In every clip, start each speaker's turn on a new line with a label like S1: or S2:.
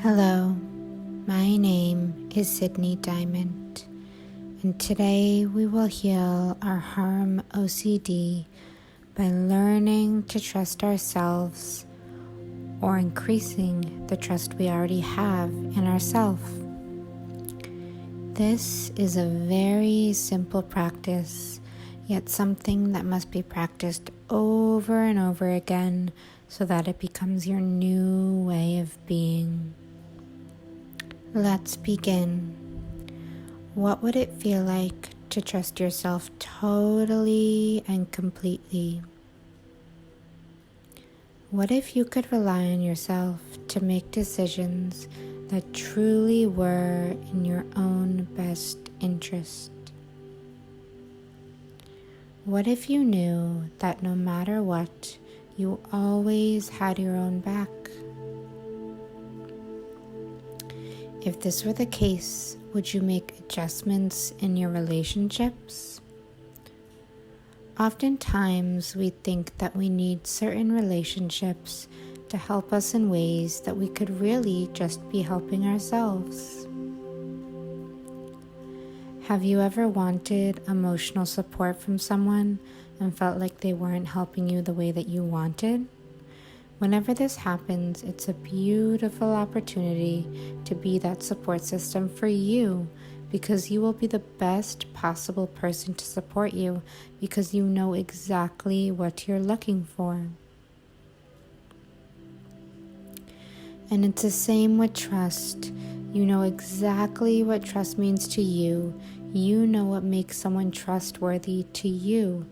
S1: Hello, my name is Sydney Diamond, and today we will heal our Harm OCD by learning to trust ourselves or increasing the trust we already have in ourselves. This is a very simple practice, yet something that must be practiced over and over again so that it becomes your new way of being. Let's begin. What would it feel like to trust yourself totally and completely? What if you could rely on yourself to make decisions that truly were in your own best interest? What if you knew that no matter what, you always had your own back? If this were the case, would you make adjustments in your relationships? Oftentimes, we think that we need certain relationships to help us in ways that we could really just be helping ourselves. Have you ever wanted emotional support from someone and felt like they weren't helping you the way that you wanted? Whenever this happens, it's a beautiful opportunity to be that support system for you, because you will be the best possible person to support you because you know exactly what you're looking for. And it's the same with trust. You know exactly what trust means to you. You know what makes someone trustworthy to you.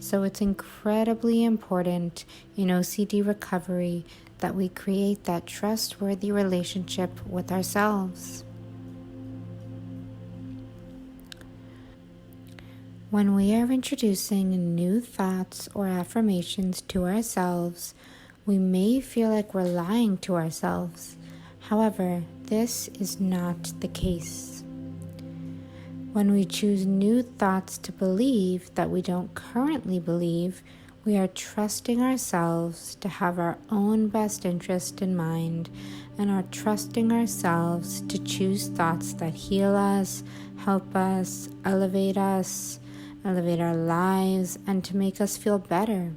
S1: So it's incredibly important in OCD recovery that we create that trustworthy relationship with ourselves. When we are introducing new thoughts or affirmations to ourselves, we may feel like we're lying to ourselves. However, this is not the case. When we choose new thoughts to believe that we don't currently believe, we are trusting ourselves to have our own best interest in mind and are trusting ourselves to choose thoughts that heal us, help us, elevate our lives, and to make us feel better.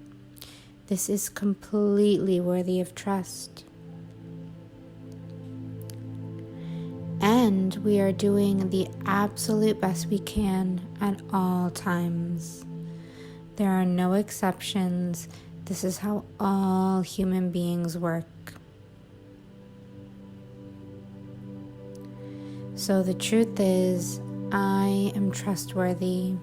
S1: This is completely worthy of trust. And we are doing the absolute best we can at all times. There are no exceptions. This is how all human beings work. So the truth is, I am trustworthy.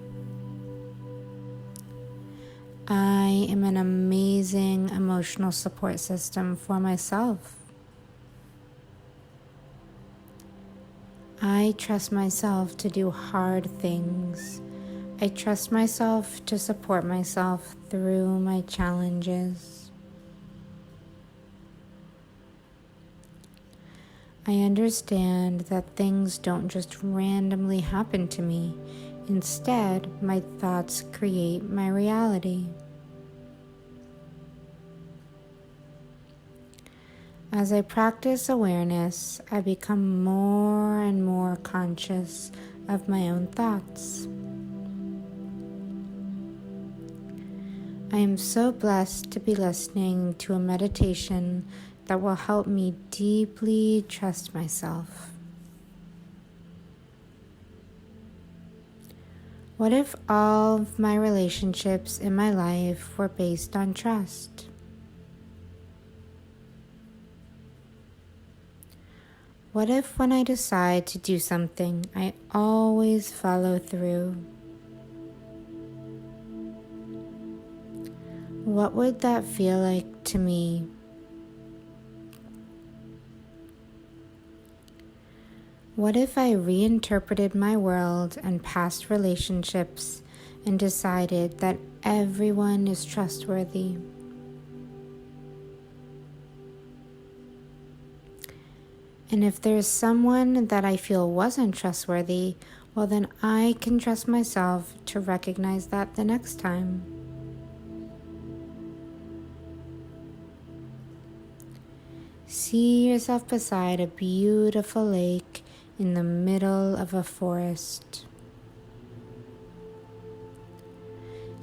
S1: I am an amazing emotional support system for myself. I trust myself to do hard things. I trust myself to support myself through my challenges. I understand that things don't just randomly happen to me. Instead, my thoughts create my reality. As I practice awareness, I become more and more conscious of my own thoughts. I am so blessed to be listening to a meditation that will help me deeply trust myself. What if all of my relationships in my life were based on trust? What if when I decide to do something, I always follow through? What would that feel like to me? What if I reinterpreted my world and past relationships and decided that everyone is trustworthy? And if there's someone that I feel wasn't trustworthy, well then I can trust myself to recognize that the next time. see yourself beside a beautiful lake in the middle of a forest.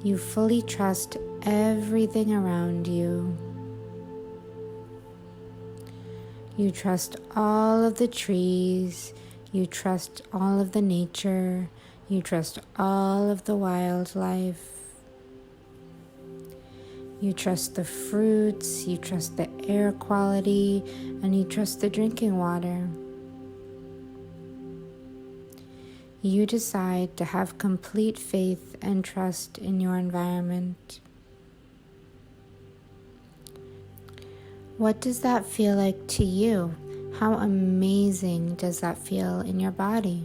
S1: You fully trust everything around you. You trust all of the trees. You trust all of the nature. You trust all of the wildlife. You trust the fruits. You trust the air quality. And you trust the drinking water. You decide to have complete faith and trust in your environment. What does that feel like to you? How amazing does that feel in your body?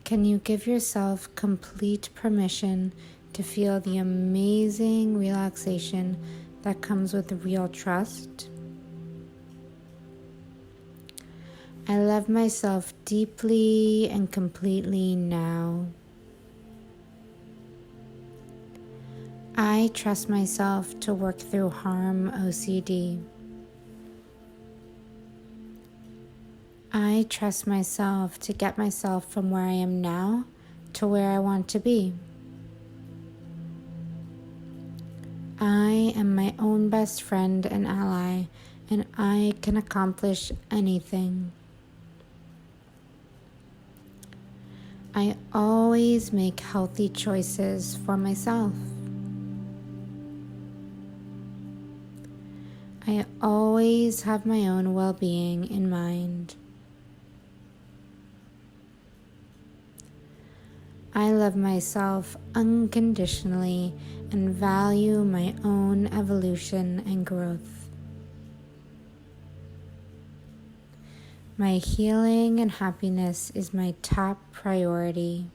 S1: Can you give yourself complete permission to feel the amazing relaxation that comes with real trust? I love myself deeply and completely now. I trust myself to work through Harm OCD. I trust myself to get myself from where I am now to where I want to be. I am my own best friend and ally, and I can accomplish anything. I always make healthy choices for myself. I always have my own well-being in mind. I love myself unconditionally and value my own evolution and growth. My healing and happiness is my top priority.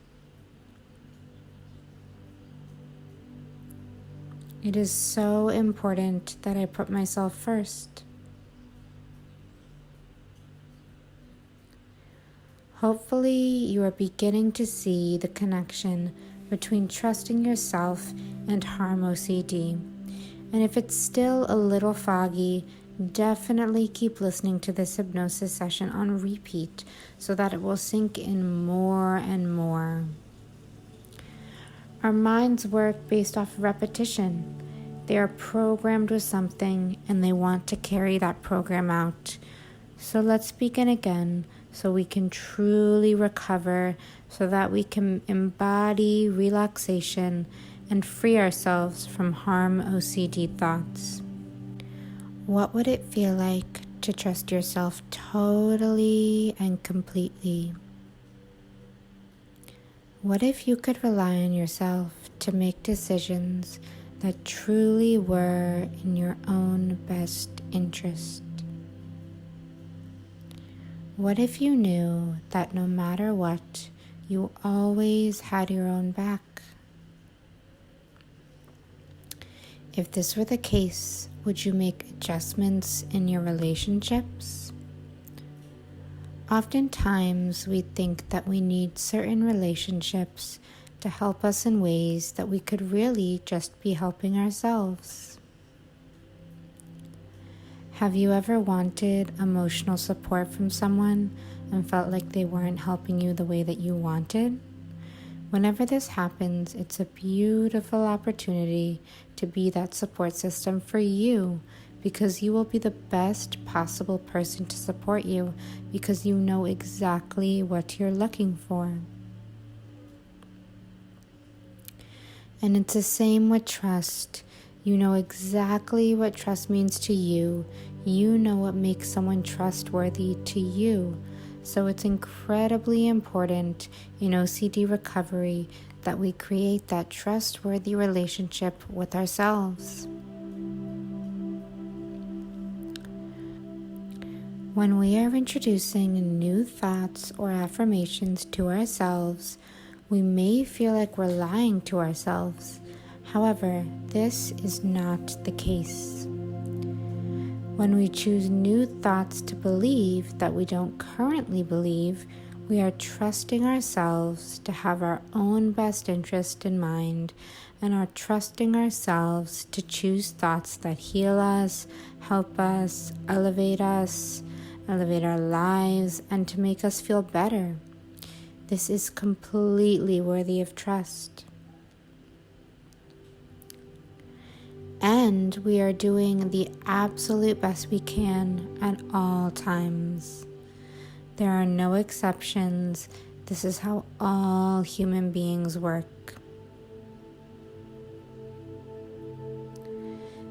S1: It is so important that I put myself first. Hopefully, you are beginning to see the connection between trusting yourself and Harm OCD. And if it's still a little foggy, definitely keep listening to this hypnosis session on repeat so that it will sink in more and more. Our minds work based off repetition. They are programmed with something and they want to carry that program out. So let's begin again so we can truly recover, so that we can embody relaxation and free ourselves from Harm OCD thoughts. What would it feel like to trust yourself totally and completely? What if you could rely on yourself to make decisions that truly were in your own best interest? What if you knew that no matter what, you always had your own back? If this were the case, would you make adjustments in your relationships? Oftentimes, we think that we need certain relationships to help us in ways that we could really just be helping ourselves. Have you ever wanted emotional support from someone and felt like they weren't helping you the way that you wanted? Whenever this happens, it's a beautiful opportunity to be that support system for you, because you will be the best possible person to support you because you know exactly what you're looking for. And it's the same with trust. You know exactly what trust means to you. You know what makes someone trustworthy to you. So it's incredibly important in OCD recovery that we create that trustworthy relationship with ourselves. When we are introducing new thoughts or affirmations to ourselves, we may feel like we're lying to ourselves. However, this is not the case. When we choose new thoughts to believe that we don't currently believe, We are trusting ourselves to have our own best interest in mind and are trusting ourselves to choose thoughts that heal us, help us, elevate our lives, and to make us feel better. This is completely worthy of trust. And we are doing the absolute best we can at all times. There are no exceptions. This is how all human beings work.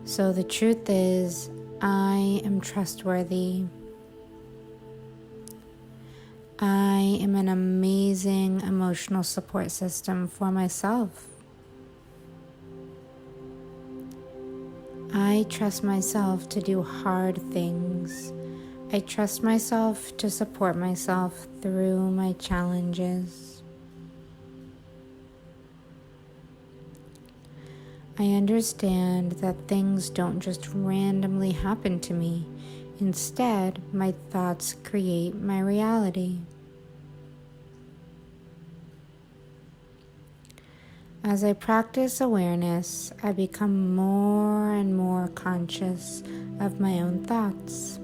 S1: So the truth is, I am trustworthy. I am an amazing emotional support system for myself. I trust myself to do hard things. I trust myself to support myself through my challenges. I understand that things don't just randomly happen to me. Instead, my thoughts create my reality. As I practice awareness, I become more and more conscious of my own thoughts.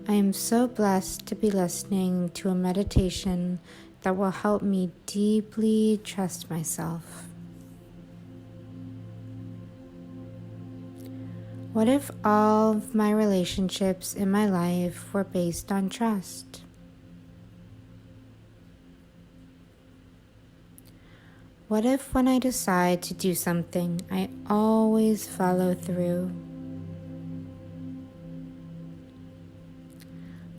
S1: I am so blessed to be listening to a meditation that will help me deeply trust myself. What if all of my relationships in my life were based on trust? What if when I decide to do something, I always follow through?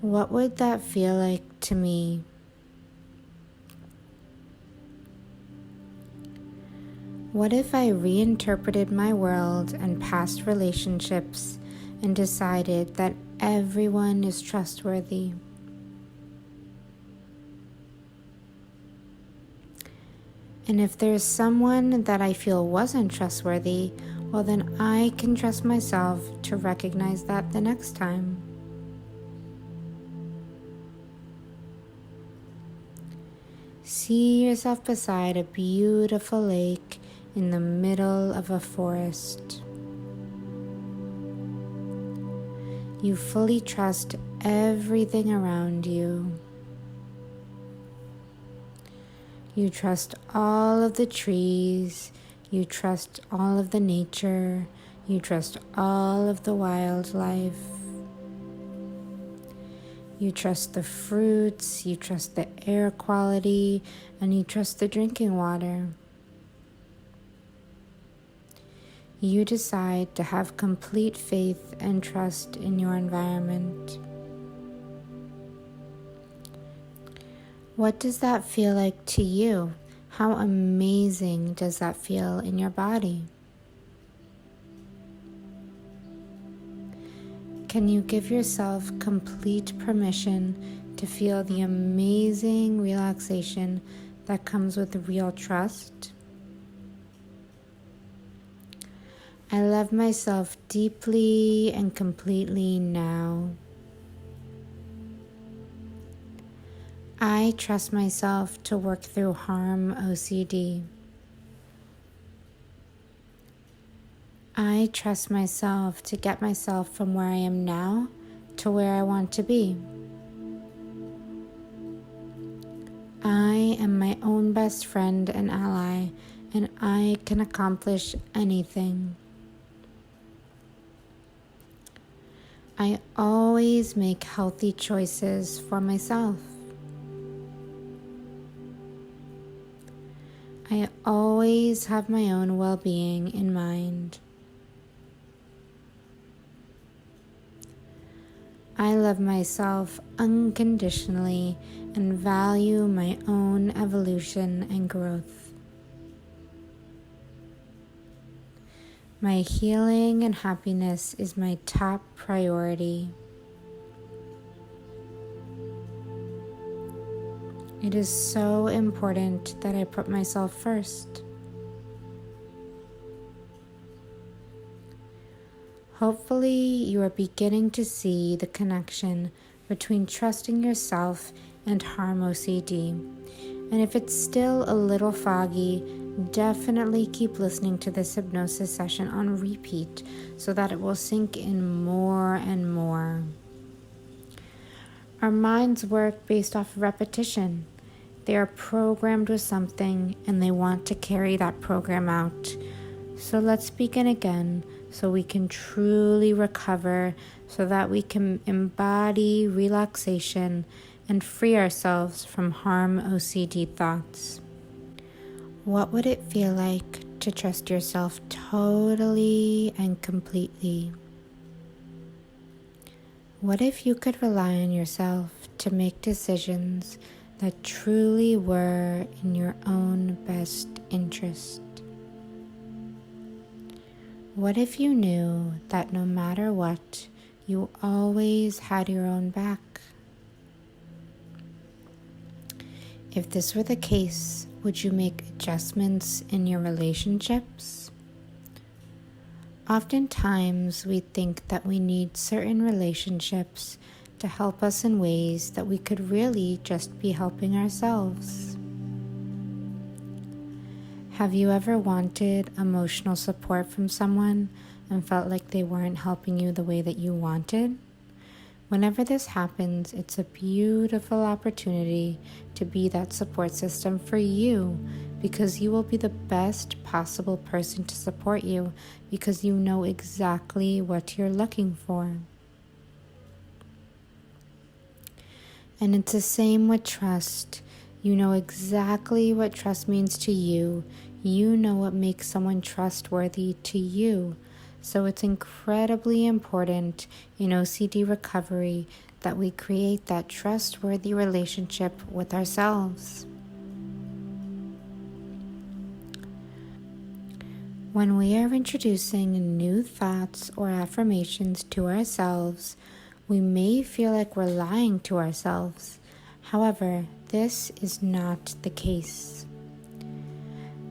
S1: What would that feel like to me? What if I reinterpreted my world and past relationships and decided that everyone is trustworthy? And if there's someone that I feel wasn't trustworthy, well then I can trust myself to recognize that the next time. See yourself beside a beautiful lake in the middle of a forest. You fully trust everything around you. You trust all of the trees. You trust all of the nature. You trust all of the wildlife. You trust the fruits, you trust the air quality, and you trust the drinking water. You decide to have complete faith and trust in your environment. What does that feel like to you? How amazing does that feel in your body? Can you give yourself complete permission to feel the amazing relaxation that comes with real trust? I love myself deeply and completely now. I trust myself to work through Harm OCD. I trust myself to get myself from where I am now to where I want to be. I am my own best friend and ally, and I can accomplish anything. I always make healthy choices for myself. I always have my own well-being in mind. I love myself unconditionally and value my own evolution and growth. My healing and happiness is my top priority. It is so important that I put myself first. Hopefully, you are beginning to see the connection between trusting yourself and Harm OCD. And if it's still a little foggy, definitely keep listening to this hypnosis session on repeat so that it will sink in more and more. Our minds work based off repetition. They are programmed with something and they want to carry that program out. So let's begin again so we can truly recover, so that we can embody relaxation and free ourselves from Harm OCD thoughts. What would it feel like to trust yourself totally and completely? What if you could rely on yourself to make decisions that truly were in your own best interest? What if you knew that no matter what, you always had your own back? If this were the case, would you make adjustments in your relationships? Oftentimes, we think that we need certain relationships to help us in ways that we could really just be helping ourselves. Have you ever wanted emotional support from someone and felt like they weren't helping you the way that you wanted? Whenever this happens, it's a beautiful opportunity to be that support system for you, because you will be the best possible person to support you, because you know exactly what you're looking for. And it's the same with trust. You know exactly what trust means to you. You know what makes someone trustworthy to you. So it's incredibly important in OCD recovery that we create that trustworthy relationship with ourselves. When we are introducing new thoughts or affirmations to ourselves, we may feel like we're lying to ourselves. However, this is not the case.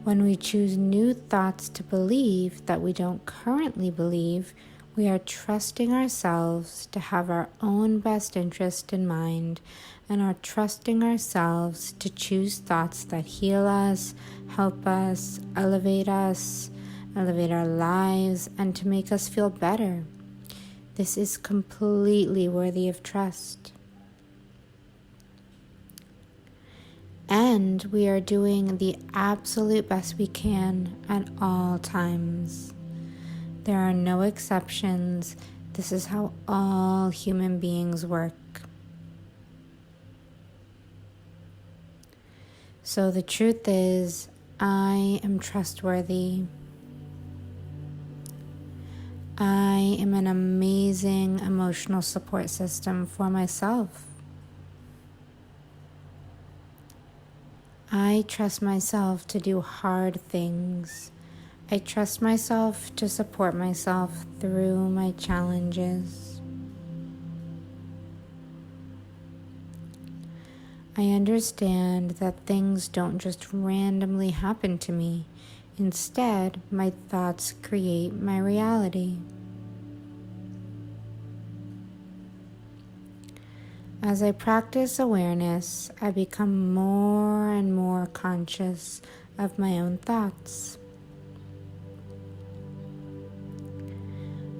S1: When we choose new thoughts to believe that we don't currently believe, we are trusting ourselves to have our own best interest in mind, and are trusting ourselves to choose thoughts that heal us, help us, elevate our lives, and to make us feel better. This is completely worthy of trust. And we are doing the absolute best we can at all times. There are no exceptions. This is how all human beings work. So the truth is, I am trustworthy. I am an amazing emotional support system for myself. I trust myself to do hard things. I trust myself to support myself through my challenges. I understand that things don't just randomly happen to me. Instead, my thoughts create my reality. As I practice awareness, I become more and more conscious of my own thoughts.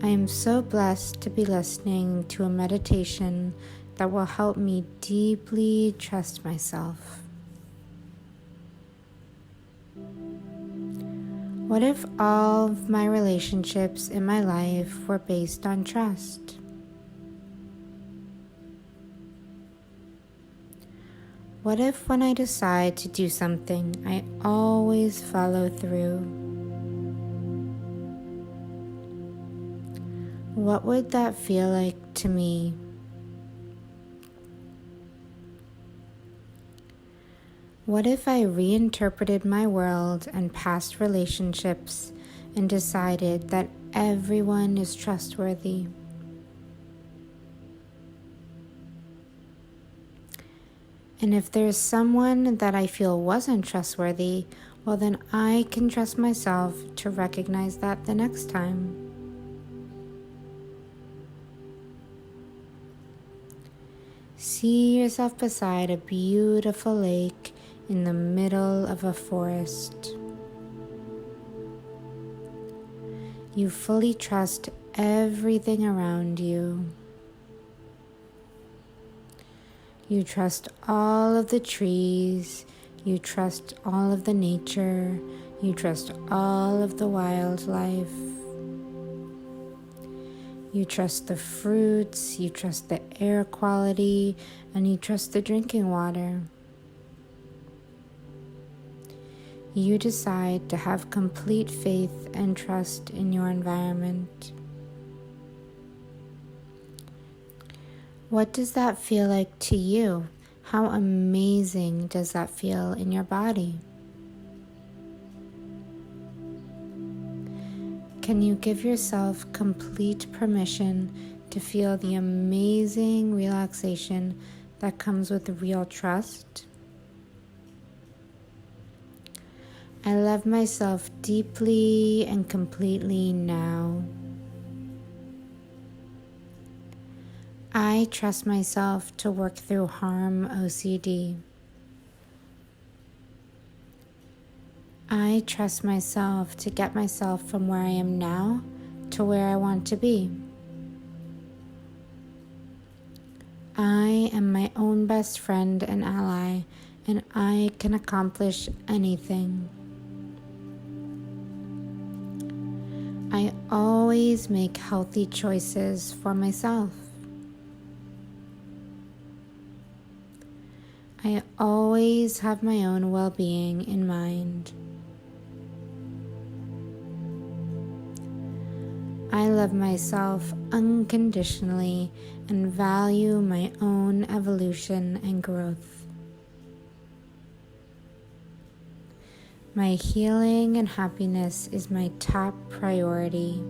S1: I am so blessed to be listening to a meditation that will help me deeply trust myself. What if all of my relationships in my life were based on trust? What if when I decide to do something, I always follow through? What would that feel like to me? What if I reinterpreted my world and past relationships and decided that everyone is trustworthy? And if there's someone that I feel wasn't trustworthy, well, then I can trust myself to recognize that the next time. See yourself beside a beautiful lake in the middle of a forest. You fully trust everything around you. You trust all of the trees. You trust all of the nature. You trust all of the wildlife. You trust the fruits. You trust the air quality. And you trust the drinking water. You decide to have complete faith and trust in your environment. What does that feel like to you? How amazing does that feel in your body? Can you give yourself complete permission to feel the amazing relaxation that comes with real trust? I love myself deeply and completely now. I trust myself to work through Harm OCD. I trust myself to get myself from where I am now to where I want to be. I am my own best friend and ally, and I can accomplish anything. I always make healthy choices for myself. I always have my own well-being in mind. I love myself unconditionally and value my own evolution and growth. My healing and happiness is my top priority.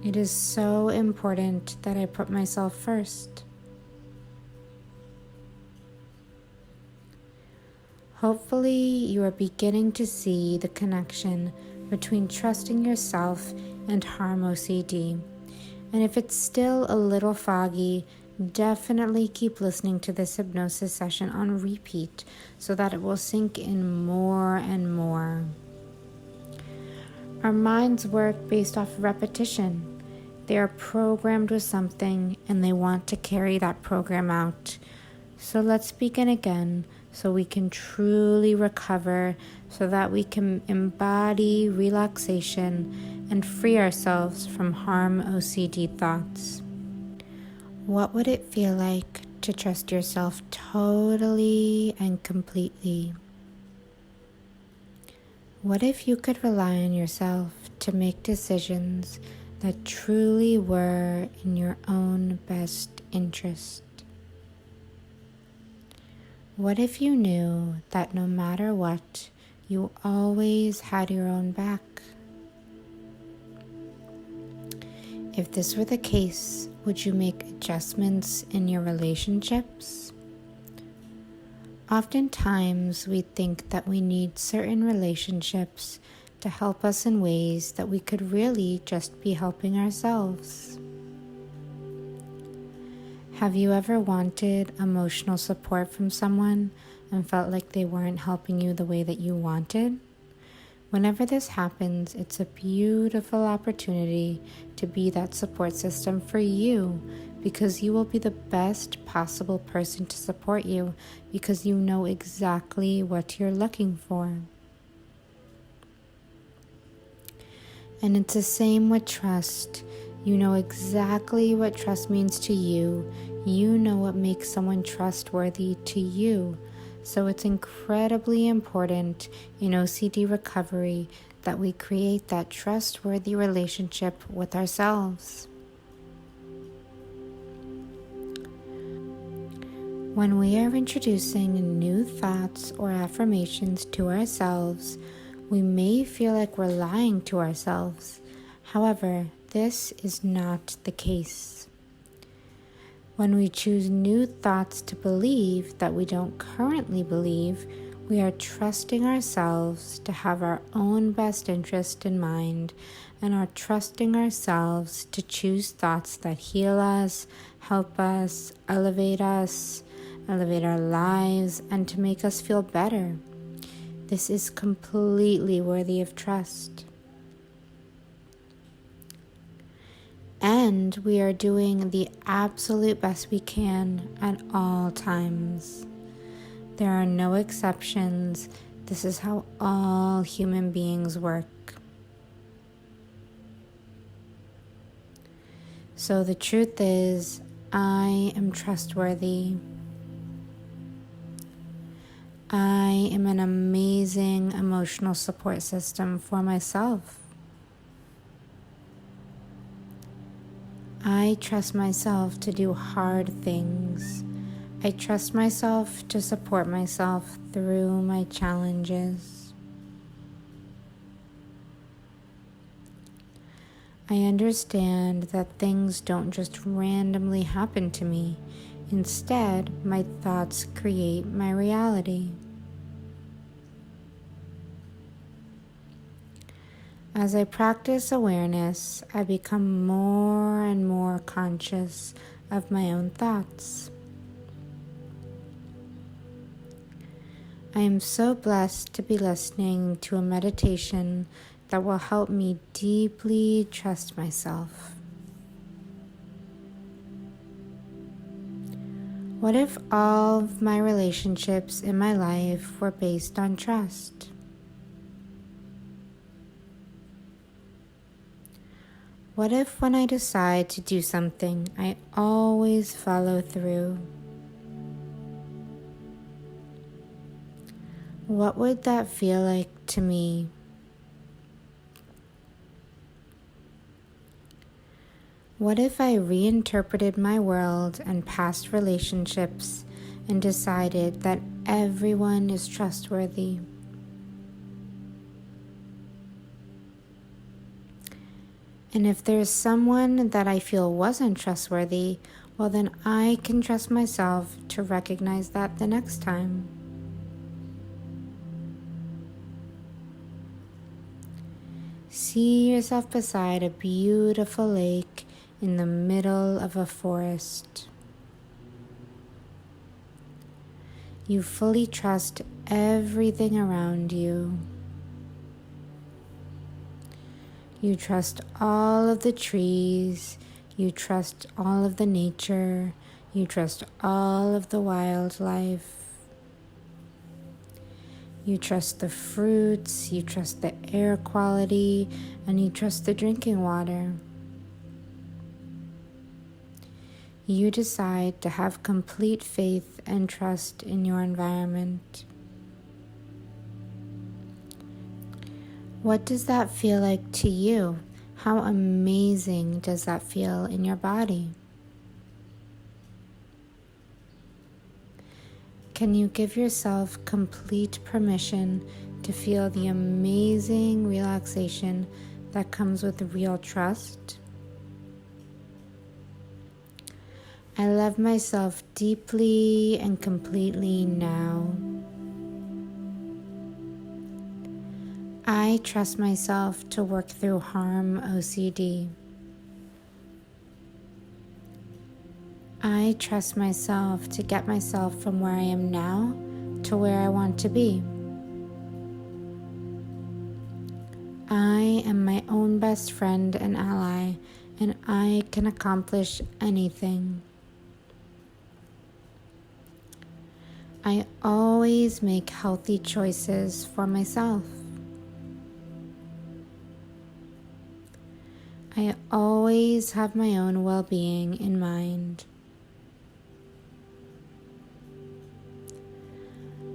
S1: It is so important that I put myself first. Hopefully, you are beginning to see the connection between trusting yourself and Harm OCD. And if it's still a little foggy, definitely keep listening to this hypnosis session on repeat so that it will sink in more and more. Our minds work based off repetition. They are programmed with something and they want to carry that program out. So let's begin again so we can truly recover, so that we can embody relaxation and free ourselves from Harm OCD thoughts. What would it feel like to trust yourself totally and completely? What if you could rely on yourself to make decisions that truly were in your own best interest? What if you knew that no matter what, you always had your own back? If this were the case, would you make adjustments in your relationships? Oftentimes, we think that we need certain relationships to help us in ways that we could really just be helping ourselves. Have you ever wanted emotional support from someone and felt like they weren't helping you the way that you wanted? Whenever this happens, it's a beautiful opportunity to be that support system for you, because you will be the best possible person to support you because you know exactly what you're looking for. And it's the same with trust. You know exactly what trust means to you. You know what makes someone trustworthy to you. So it's incredibly important in OCD recovery that we create that trustworthy relationship with ourselves. When we are introducing new thoughts or affirmations to ourselves, we may feel like we're lying to ourselves. However, this is not the case. When we choose new thoughts to believe that we don't currently believe, We are trusting ourselves to have our own best interest in mind and are trusting ourselves to choose thoughts that heal us, help us, elevate our lives, and to make us feel better. This is completely worthy of trust. And we are doing the absolute best we can at all times. There are no exceptions. This is how all human beings work. So the truth is, I am trustworthy. I am an amazing emotional support system for myself. I trust myself to do hard things. I trust myself to support myself through my challenges. I understand that things don't just randomly happen to me. Instead, my thoughts create my reality. As I practice awareness, I become more and more conscious of my own thoughts. I am so blessed to be listening to a meditation that will help me deeply trust myself. What if all of my relationships in my life were based on trust? What if when I decide to do something, I always follow through? What would that feel like to me? What if I reinterpreted my world and past relationships and decided that everyone is trustworthy? And if there's someone that I feel wasn't trustworthy, well then I can trust myself to recognize that the next time. See yourself beside a beautiful lake in the middle of a forest. You fully trust everything around you. You trust all of the trees. You trust all of the nature. You trust all of the wildlife. You trust the fruits, you trust the air quality, and you trust the drinking water. You decide to have complete faith and trust in your environment. What does that feel like to you? How amazing does that feel in your body? Can you give yourself complete permission to feel the amazing relaxation that comes with real trust? I love myself deeply and completely now. I trust myself to work through Harm OCD. I trust myself to get myself from where I am now to where I want to be. I am my own best friend and ally, and I can accomplish anything. I always make healthy choices for myself. I always have my own well-being in mind.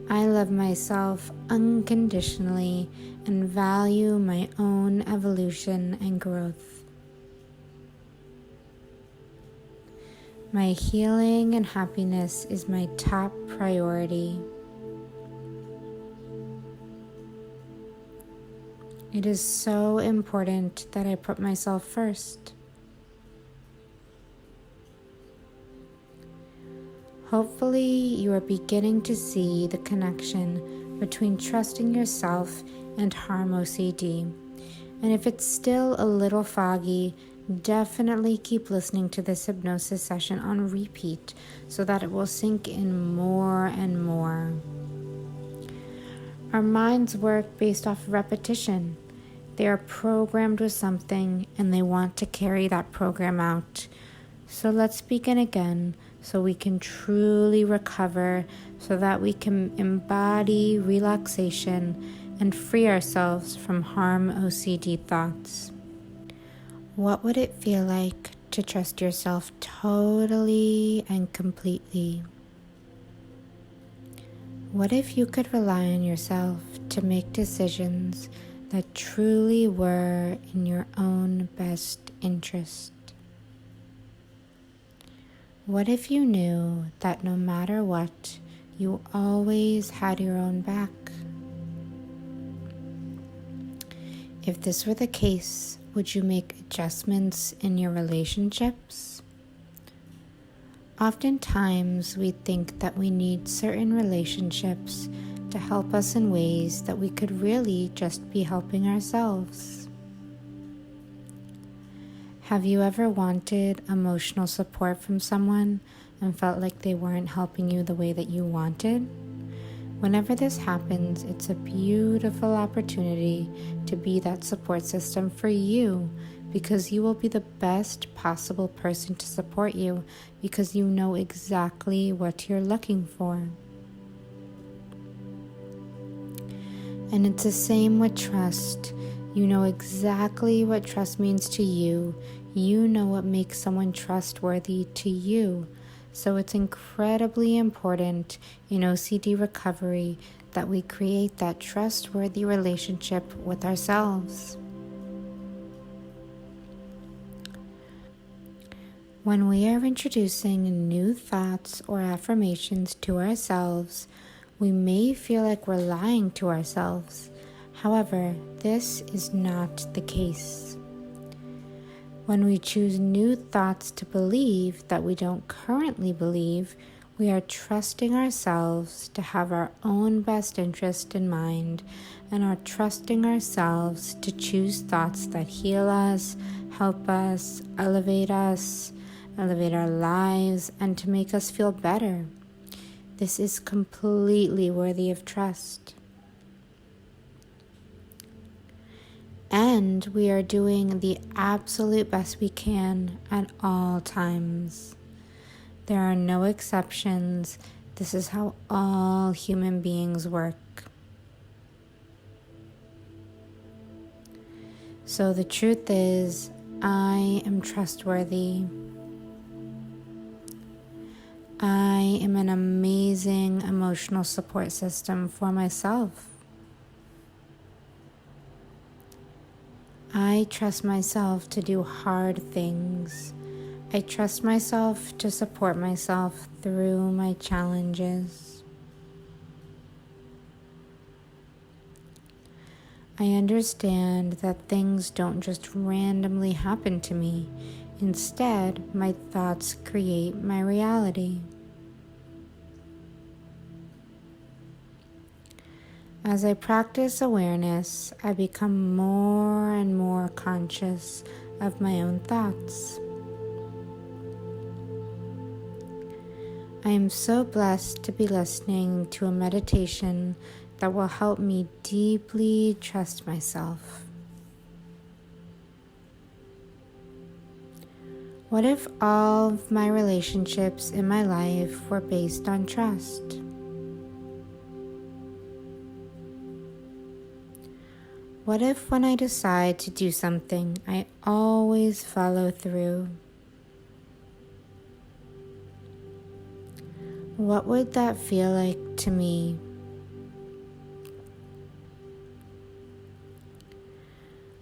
S1: I love myself unconditionally and value my own evolution and growth. My healing and happiness is my top priority. It is so important that I put myself first. Hopefully, you are beginning to see the connection between trusting yourself and Harm OCD. And if it's still a little foggy, definitely keep listening to this hypnosis session on repeat so that it will sink in more and more. Our minds work based off repetition. They are programmed with something and they want to carry that program out. So let's begin again so we can truly recover, so that we can embody relaxation and free ourselves from Harm OCD thoughts. What would it feel like to trust yourself totally and completely? What if you could rely on yourself to make decisions that truly were in your own best interest? What if you knew that no matter what, you always had your own back? If this were the case, would you make adjustments in your relationships? Oftentimes, we think that we need certain relationships to help us in ways that we could really just be helping ourselves. Have you ever wanted emotional support from someone and felt like they weren't helping you the way that you wanted? Whenever this happens, it's a beautiful opportunity to be that support system for you, because you will be the best possible person to support you, because you know exactly what you're looking for. And it's the same with trust. You know exactly what trust means to you. You know what makes someone trustworthy to you. So it's incredibly important in OCD recovery that we create that trustworthy relationship with ourselves. When we are introducing new thoughts or affirmations to ourselves, we may feel like we're lying to ourselves. However, this is not the case. When we choose new thoughts to believe that we don't currently believe, we are trusting ourselves to have our own best interest in mind, and are trusting ourselves to choose thoughts that heal us, help us, elevate our lives, and to make us feel better. This is completely worthy of trust. And we are doing the absolute best we can at all times. There are no exceptions. This is how all human beings work. So the truth is, I am trustworthy. I am an amazing emotional support system for myself. I trust myself to do hard things. I trust myself to support myself through my challenges. I understand that things don't just randomly happen to me. Instead, my thoughts create my reality. As I practice awareness, I become more and more conscious of my own thoughts. I am so blessed to be listening to a meditation that will help me deeply trust myself. What if all of my relationships in my life were based on trust? What if when I decide to do something, I always follow through? What would that feel like to me?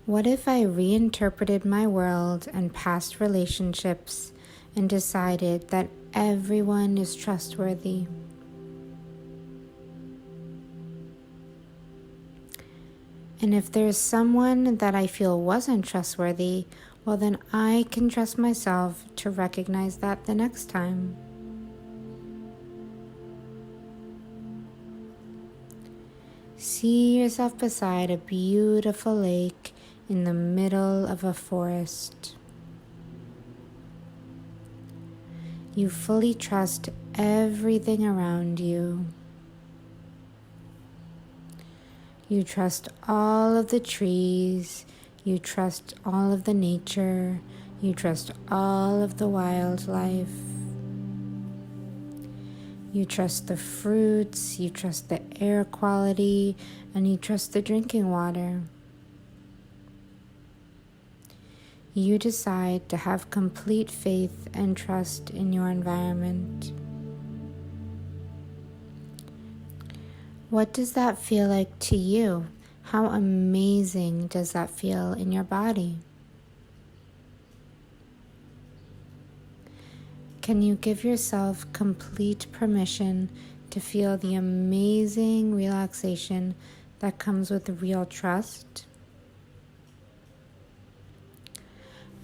S1: What if I reinterpreted my world and past relationships and decided that everyone is trustworthy? And if there's someone that I feel wasn't trustworthy, well, then I can trust myself to recognize that the next time. see yourself beside a beautiful lake in the middle of a forest. You fully trust everything around you. You trust all of the trees. You trust all of the nature. You trust all of the wildlife. You trust the fruits. You trust the air quality. And you trust the drinking water. You decide to have complete faith and trust in your environment. What does that feel like to you? How amazing does that feel in your body? Can you give yourself complete permission to feel the amazing relaxation that comes with real trust?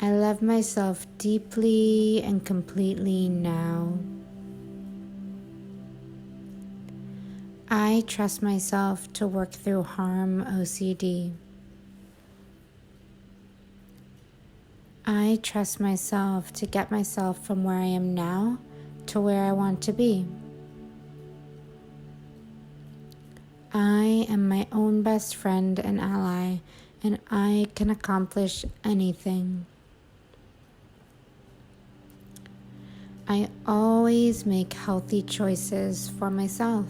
S1: I love myself deeply and completely now. I trust myself to work through Harm OCD. I trust myself to get myself from where I am now to where I want to be. I am my own best friend and ally, and I can accomplish anything. I always make healthy choices for myself.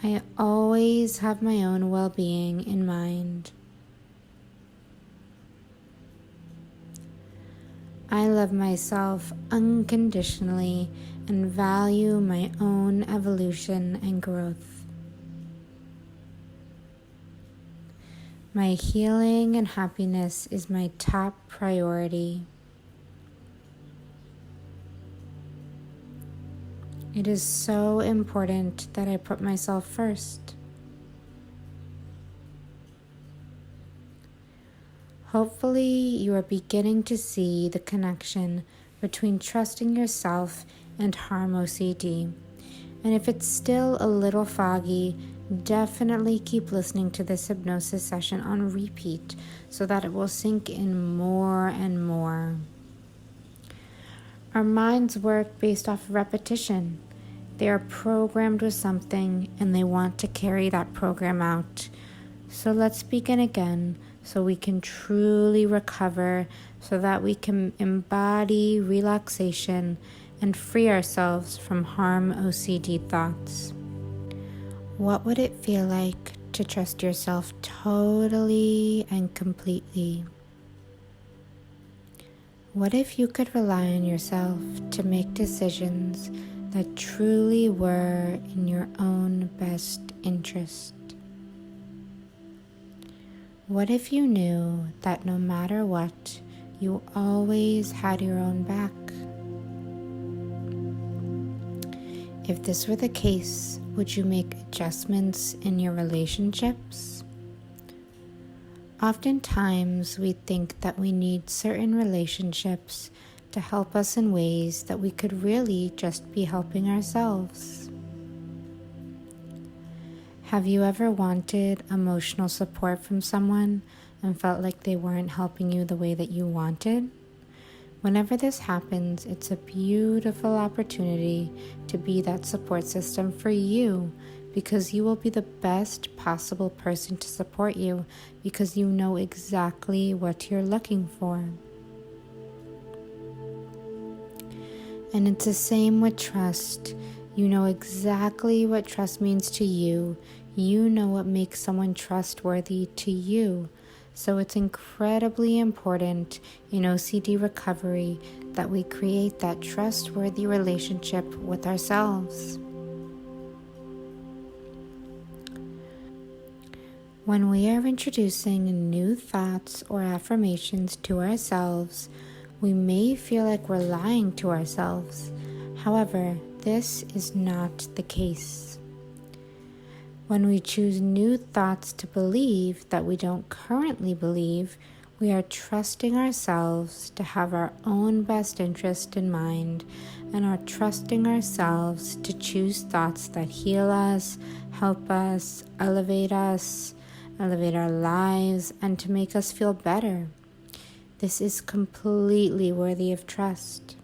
S1: I always have my own well-being in mind. I love myself unconditionally and value my own evolution and growth. My healing and happiness is my top priority. It is so important that I put myself first. Hopefully, you are beginning to see the connection between trusting yourself and Harm OCD. And if it's still a little foggy, definitely keep listening to this hypnosis session on repeat so that it will sink in more and more. Our minds work based off repetition. They are programmed with something and they want to carry that program out. So let's begin again so we can truly recover, so that we can embody relaxation and free ourselves from Harm OCD thoughts. What would it feel like to trust yourself totally and completely? What if you could rely on yourself to make decisions that truly were in your own best interest? What if you knew that no matter what, you always had your own back? If this were the case, would you make adjustments in your relationships? Oftentimes, we think that we need certain relationships to help us in ways that we could really just be helping ourselves. Have you ever wanted emotional support from someone and felt like they weren't helping you the way that you wanted? Whenever this happens, it's a beautiful opportunity to be that support system for you, because you will be the best possible person to support you because you know exactly what you're looking for. And it's the same with trust. You know exactly what trust means to you. You know what makes someone trustworthy to you. So it's incredibly important in OCD recovery that we create that trustworthy relationship with ourselves. When we are introducing new thoughts or affirmations to ourselves, we may feel like we're lying to ourselves. However, this is not the case. When we choose new thoughts to believe that we don't currently believe, We are trusting ourselves to have our own best interest in mind and are trusting ourselves to choose thoughts that heal us, help us, elevate our lives, and to make us feel better. This is completely worthy of trust.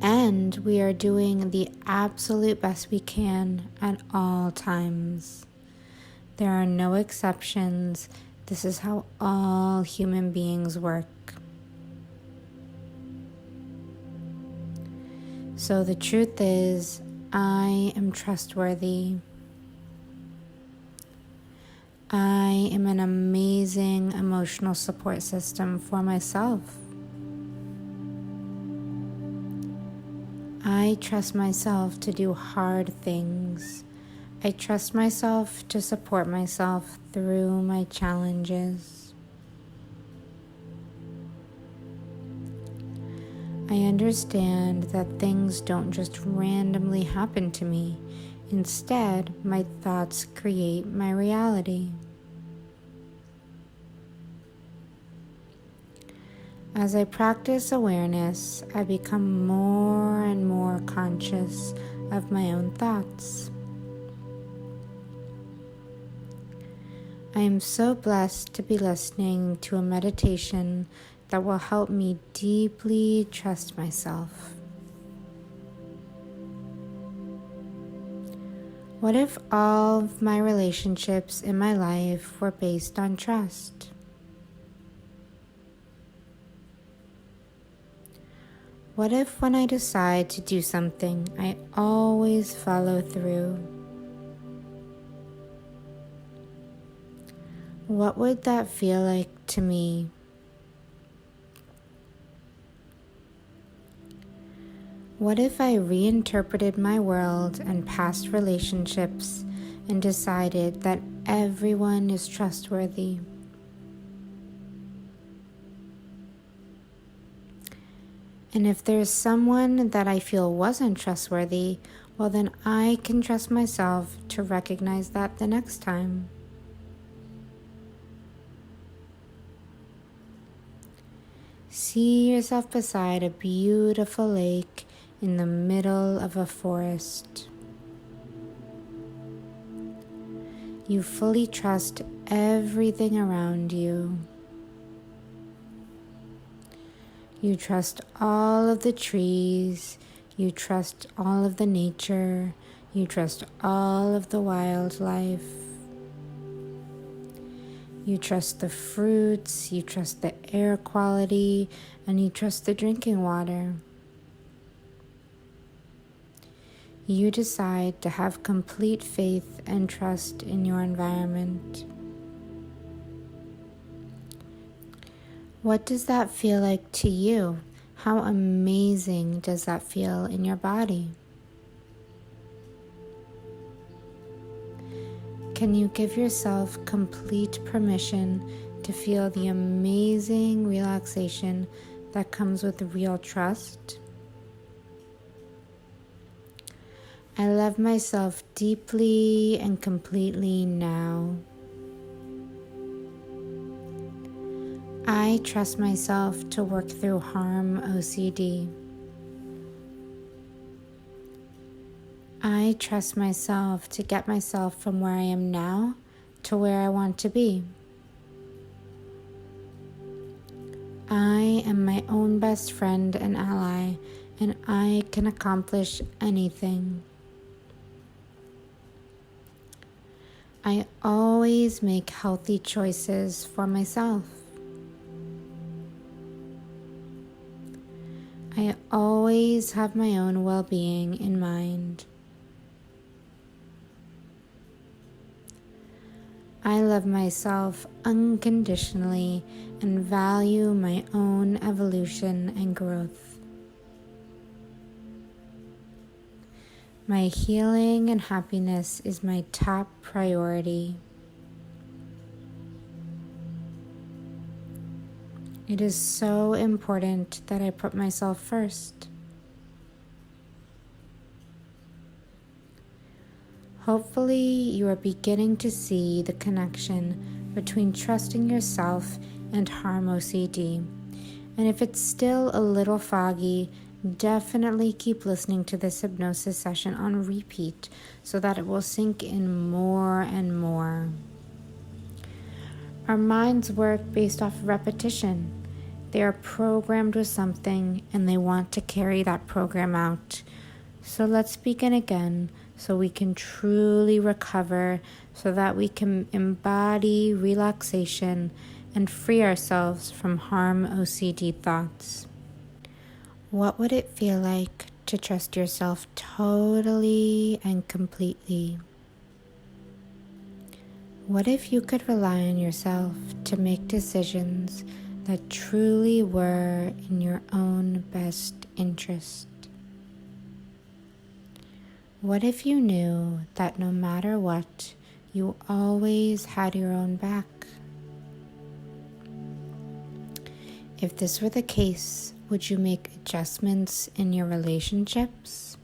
S1: And we are doing the absolute best we can at all times. There are no exceptions. This is how all human beings work. So the truth is, I am trustworthy. I am an amazing emotional support system for myself. I trust myself to do hard things. I trust myself to support myself through my challenges. I understand that things don't just randomly happen to me. Instead, my thoughts create my reality. As I practice awareness, I become more and more conscious of my own thoughts. I am so blessed to be listening to a meditation that will help me deeply trust myself. What if all of my relationships in my life were based on trust? What if when I decide to do something, I always follow through? What would that feel like to me? What if I reinterpreted my world and past relationships and decided that everyone is trustworthy? And if there's someone that I feel wasn't trustworthy, well then I can trust myself to recognize that the next time. See yourself beside a beautiful lake in the middle of a forest. You fully trust everything around you. You trust all of the trees. You trust all of the nature. You trust all of the wildlife. You trust the fruits. You trust the air quality. And you trust the drinking water. You decide to have complete faith and trust in your environment. What does that feel like to you? How amazing does that feel in your body? Can you give yourself complete permission to feel the amazing relaxation that comes with real trust? I love myself deeply and completely now. I trust myself to work through Harm OCD. I trust myself to get myself from where I am now to where I want to be. I am my own best friend and ally, and I can accomplish anything. I always make healthy choices for myself. I always have my own well-being in mind. I love myself unconditionally and value my own evolution and growth. My healing and happiness is my top priority. It is so important that I put myself first. Hopefully, you are beginning to see the connection between trusting yourself and Harm OCD. And if it's still a little foggy, definitely keep listening to this hypnosis session on repeat so that it will sink in more and more. Our minds work based off repetition. They are programmed with something and they want to carry that program out. So let's begin again so we can truly recover, so that we can embody relaxation and free ourselves from Harm OCD thoughts. What would it feel like to trust yourself totally and completely? What if you could rely on yourself to make decisions that truly were in your own best interest? What if you knew that no matter what, you always had your own back? If this were the case, would you make adjustments in your relationships?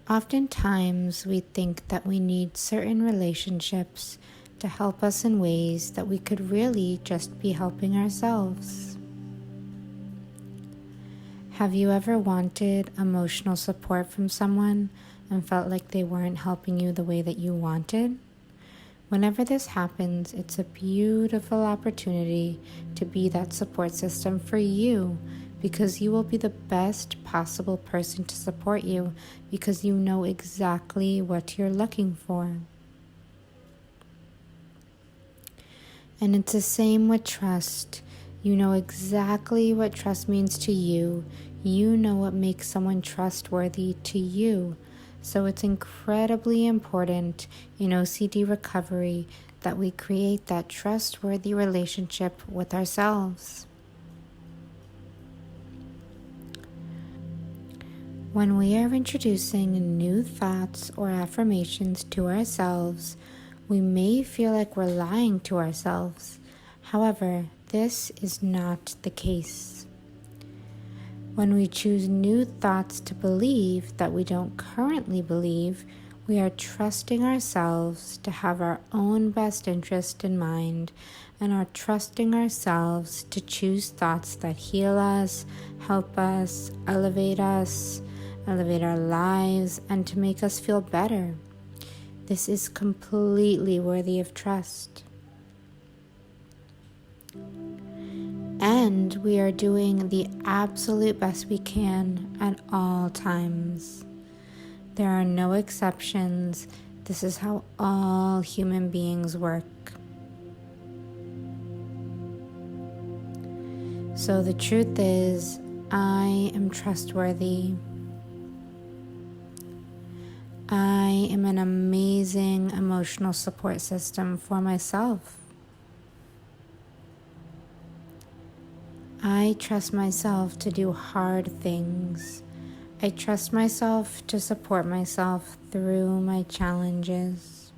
S1: Oftentimes, we think that we need certain relationships to help us in ways that we could really just be helping ourselves. Have you ever wanted emotional support from someone and felt like they weren't helping you the way that you wanted? Whenever this happens, it's a beautiful opportunity to be that support system for you, because you will be the best possible person to support you because you know exactly what you're looking for. And it's the same with trust. You know exactly what trust means to you. You know what makes someone trustworthy to you. So it's incredibly important in OCD recovery that we create that trustworthy relationship with ourselves. When we are introducing new thoughts or affirmations to ourselves, we may feel like we're lying to ourselves. However, this is not the case. When we choose new thoughts to believe that we don't currently believe, we are trusting ourselves to have our own best interest in mind and are trusting ourselves to choose thoughts that heal us, help us, elevate our lives, and to make us feel better. This is completely worthy of trust. And we are doing the absolute best we can at all times. There are no exceptions. This is how all human beings work. So the truth is, I am trustworthy. I am an amazing emotional support system for myself. I trust myself to do hard things. I trust myself to support myself through my challenges.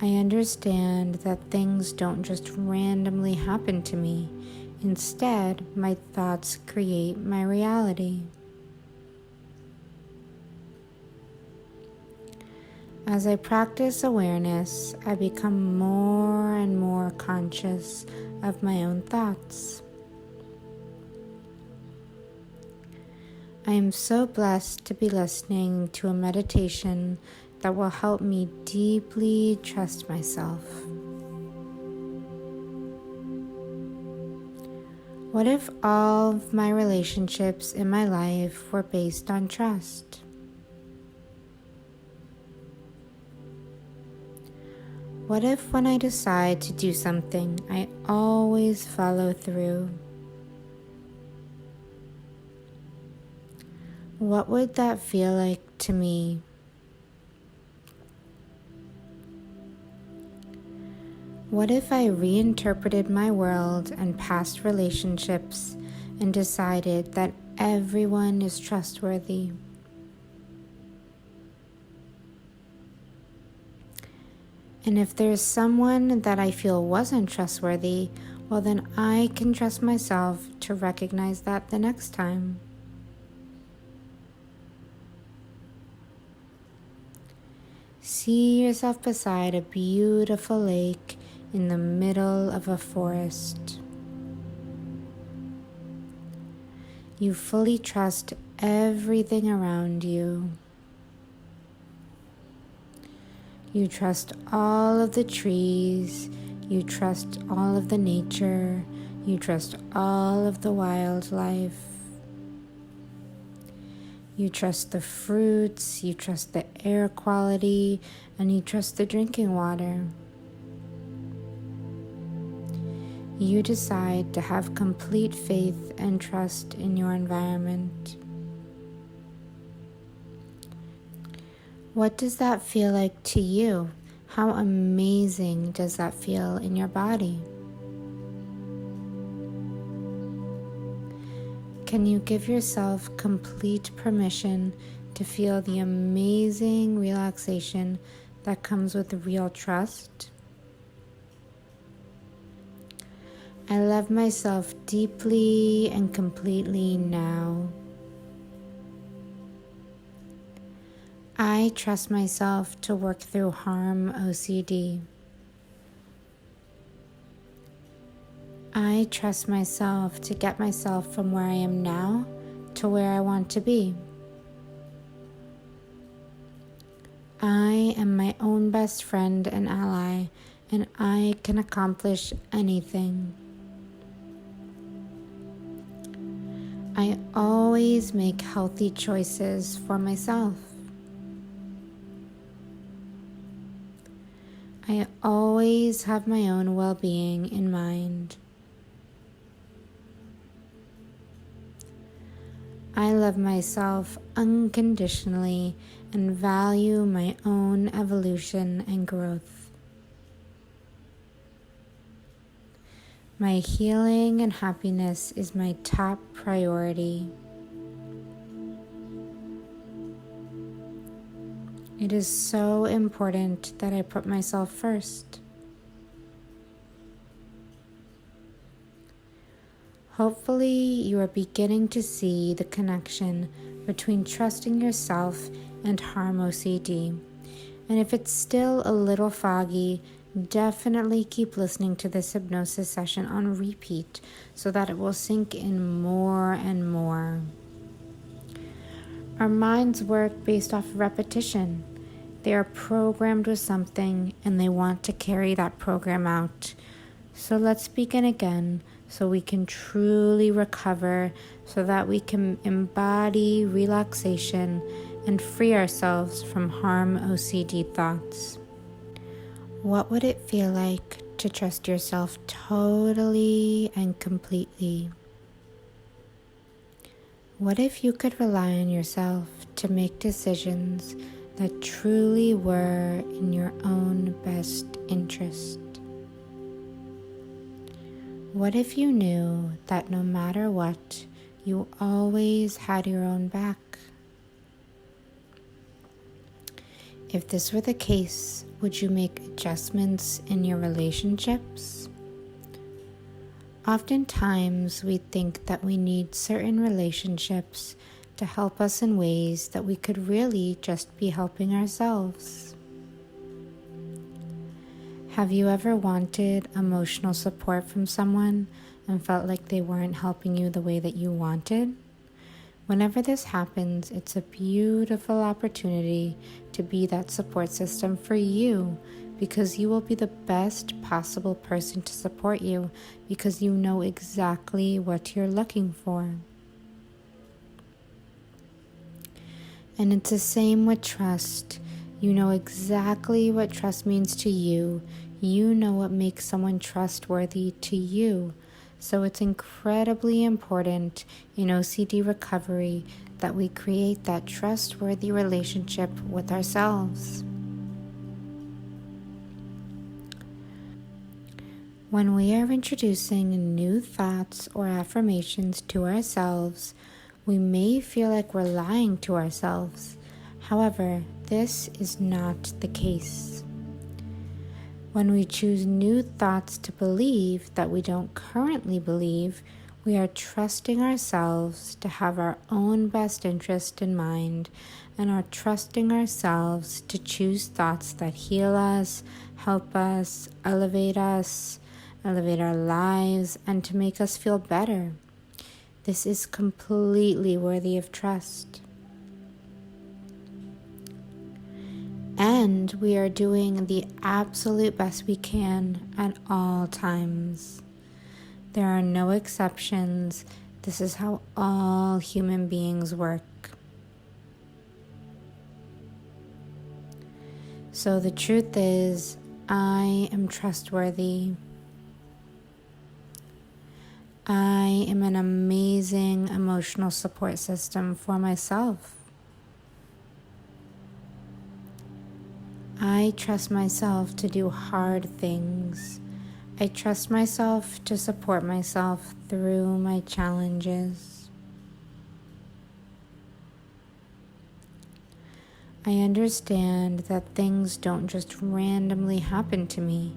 S1: I understand that things don't just randomly happen to me. Instead, my thoughts create my reality. As I practice awareness, I become more and more conscious of my own thoughts. I am so blessed to be listening to a meditation that will help me deeply trust myself. What if all of my relationships in my life were based on trust? What if when I decide to do something, I always follow through? What would that feel like to me? What if I reinterpreted my world and past relationships and decided that everyone is trustworthy? And if there's someone that I feel wasn't trustworthy, well then I can trust myself to recognize that the next time. see yourself beside a beautiful lake in the middle of a forest. You fully trust everything around you. You trust all of the trees. You trust all of the nature. You trust all of the wildlife. You trust the fruits. You trust the air quality. And you trust the drinking water. You decide to have complete faith and trust in your environment. What does that feel like to you? How amazing does that feel in your body? Can you give yourself complete permission to feel the amazing relaxation that comes with real trust? I love myself deeply and completely now. I trust myself to work through Harm OCD. I trust myself to get myself from where I am now to where I want to be. I am my own best friend and ally, and I can accomplish anything. I always make healthy choices for myself. I always have my own well-being in mind. I love myself unconditionally and value my own evolution and growth. My healing and happiness is my top priority. It is so important that I put myself first. Hopefully, you are beginning to see the connection between trusting yourself and Harm OCD. And if it's still a little foggy, definitely keep listening to this hypnosis session on repeat so that it will sink in more and more. Our minds work based off repetition. They are programmed with something and they want to carry that program out. So let's begin again so we can truly recover, so that we can embody relaxation and free ourselves from Harm OCD thoughts. What would it feel like to trust yourself totally and completely? What if you could rely on yourself to make decisions that truly were in your own best interest? What if you knew that no matter what, you always had your own back? If this were the case, would you make adjustments in your relationships? Oftentimes, we think that we need certain relationships to help us in ways that we could really just be helping ourselves. Have you ever wanted emotional support from someone and felt like they weren't helping you the way that you wanted? Whenever this happens, it's a beautiful opportunity to be that support system for you, because you will be the best possible person to support you because you know exactly what you're looking for. And it's the same with trust. You know exactly what trust means to you. You know what makes someone trustworthy to you. So it's incredibly important in OCD recovery that we create that trustworthy relationship with ourselves. When we are introducing new thoughts or affirmations to ourselves, we may feel like we're lying to ourselves. However, this is not the case. When we choose new thoughts to believe that we don't currently believe, We are trusting ourselves to have our own best interest in mind and are trusting ourselves to choose thoughts that heal us, help us, elevate our lives, and to make us feel better. This is completely worthy of trust. And we are doing the absolute best we can at all times. There are no exceptions. This is how all human beings work. So the truth is, I am trustworthy. I am an amazing emotional support system for myself. I trust myself to do hard things. I trust myself to support myself through my challenges. I understand that things don't just randomly happen to me.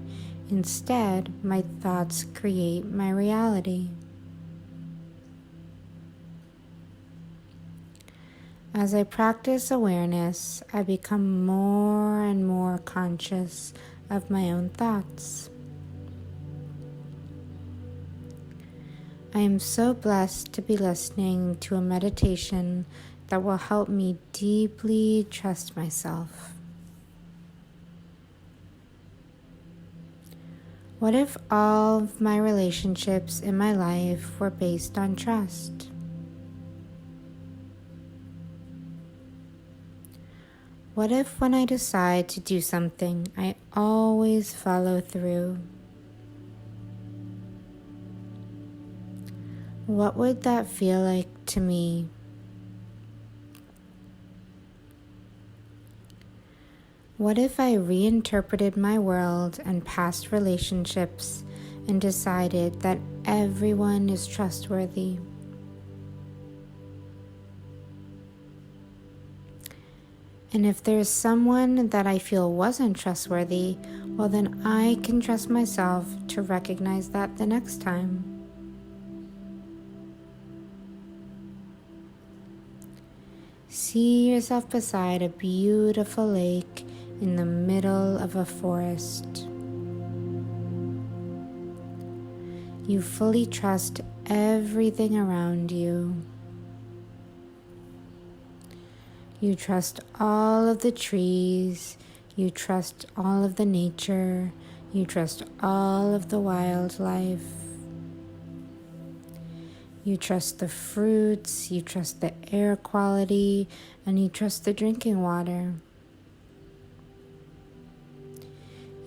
S1: Instead, my thoughts create my reality. As I practice awareness, I become more and more conscious of my own thoughts. I am so blessed to be listening to a meditation that will help me deeply trust myself. What if all of my relationships in my life were based on trust? What if when I decide to do something, I always follow through? What would that feel like to me? What if I reinterpreted my world and past relationships and decided that everyone is trustworthy? And if there's someone that I feel wasn't trustworthy, well then I can trust myself to recognize that the next time. See yourself beside a beautiful lake in the middle of a forest. You fully trust everything around you. You trust all of the trees, you trust all of the nature, you trust all of the wildlife. You trust the fruits, you trust the air quality, and you trust the drinking water.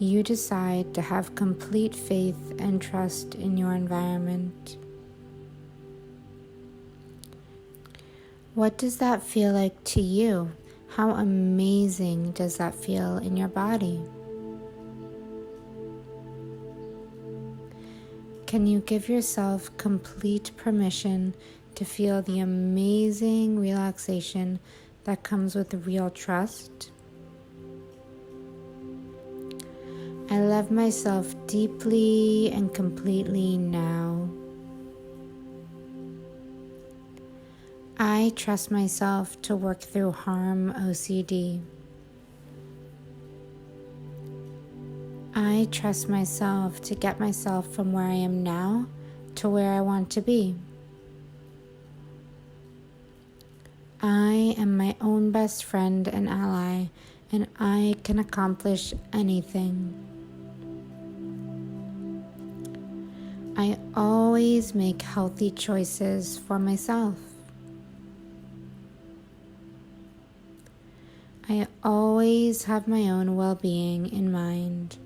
S1: You decide to have complete faith and trust in your environment. What does that feel like to you? How amazing does that feel in your body? Can you give yourself complete permission to feel the amazing relaxation that comes with real trust? I love myself deeply and completely now. I trust myself to work through Harm OCD. I trust myself to get myself from where I am now to where I want to be. I am my own best friend and ally, and I can accomplish anything. I always make healthy choices for myself. I always have my own well-being in mind.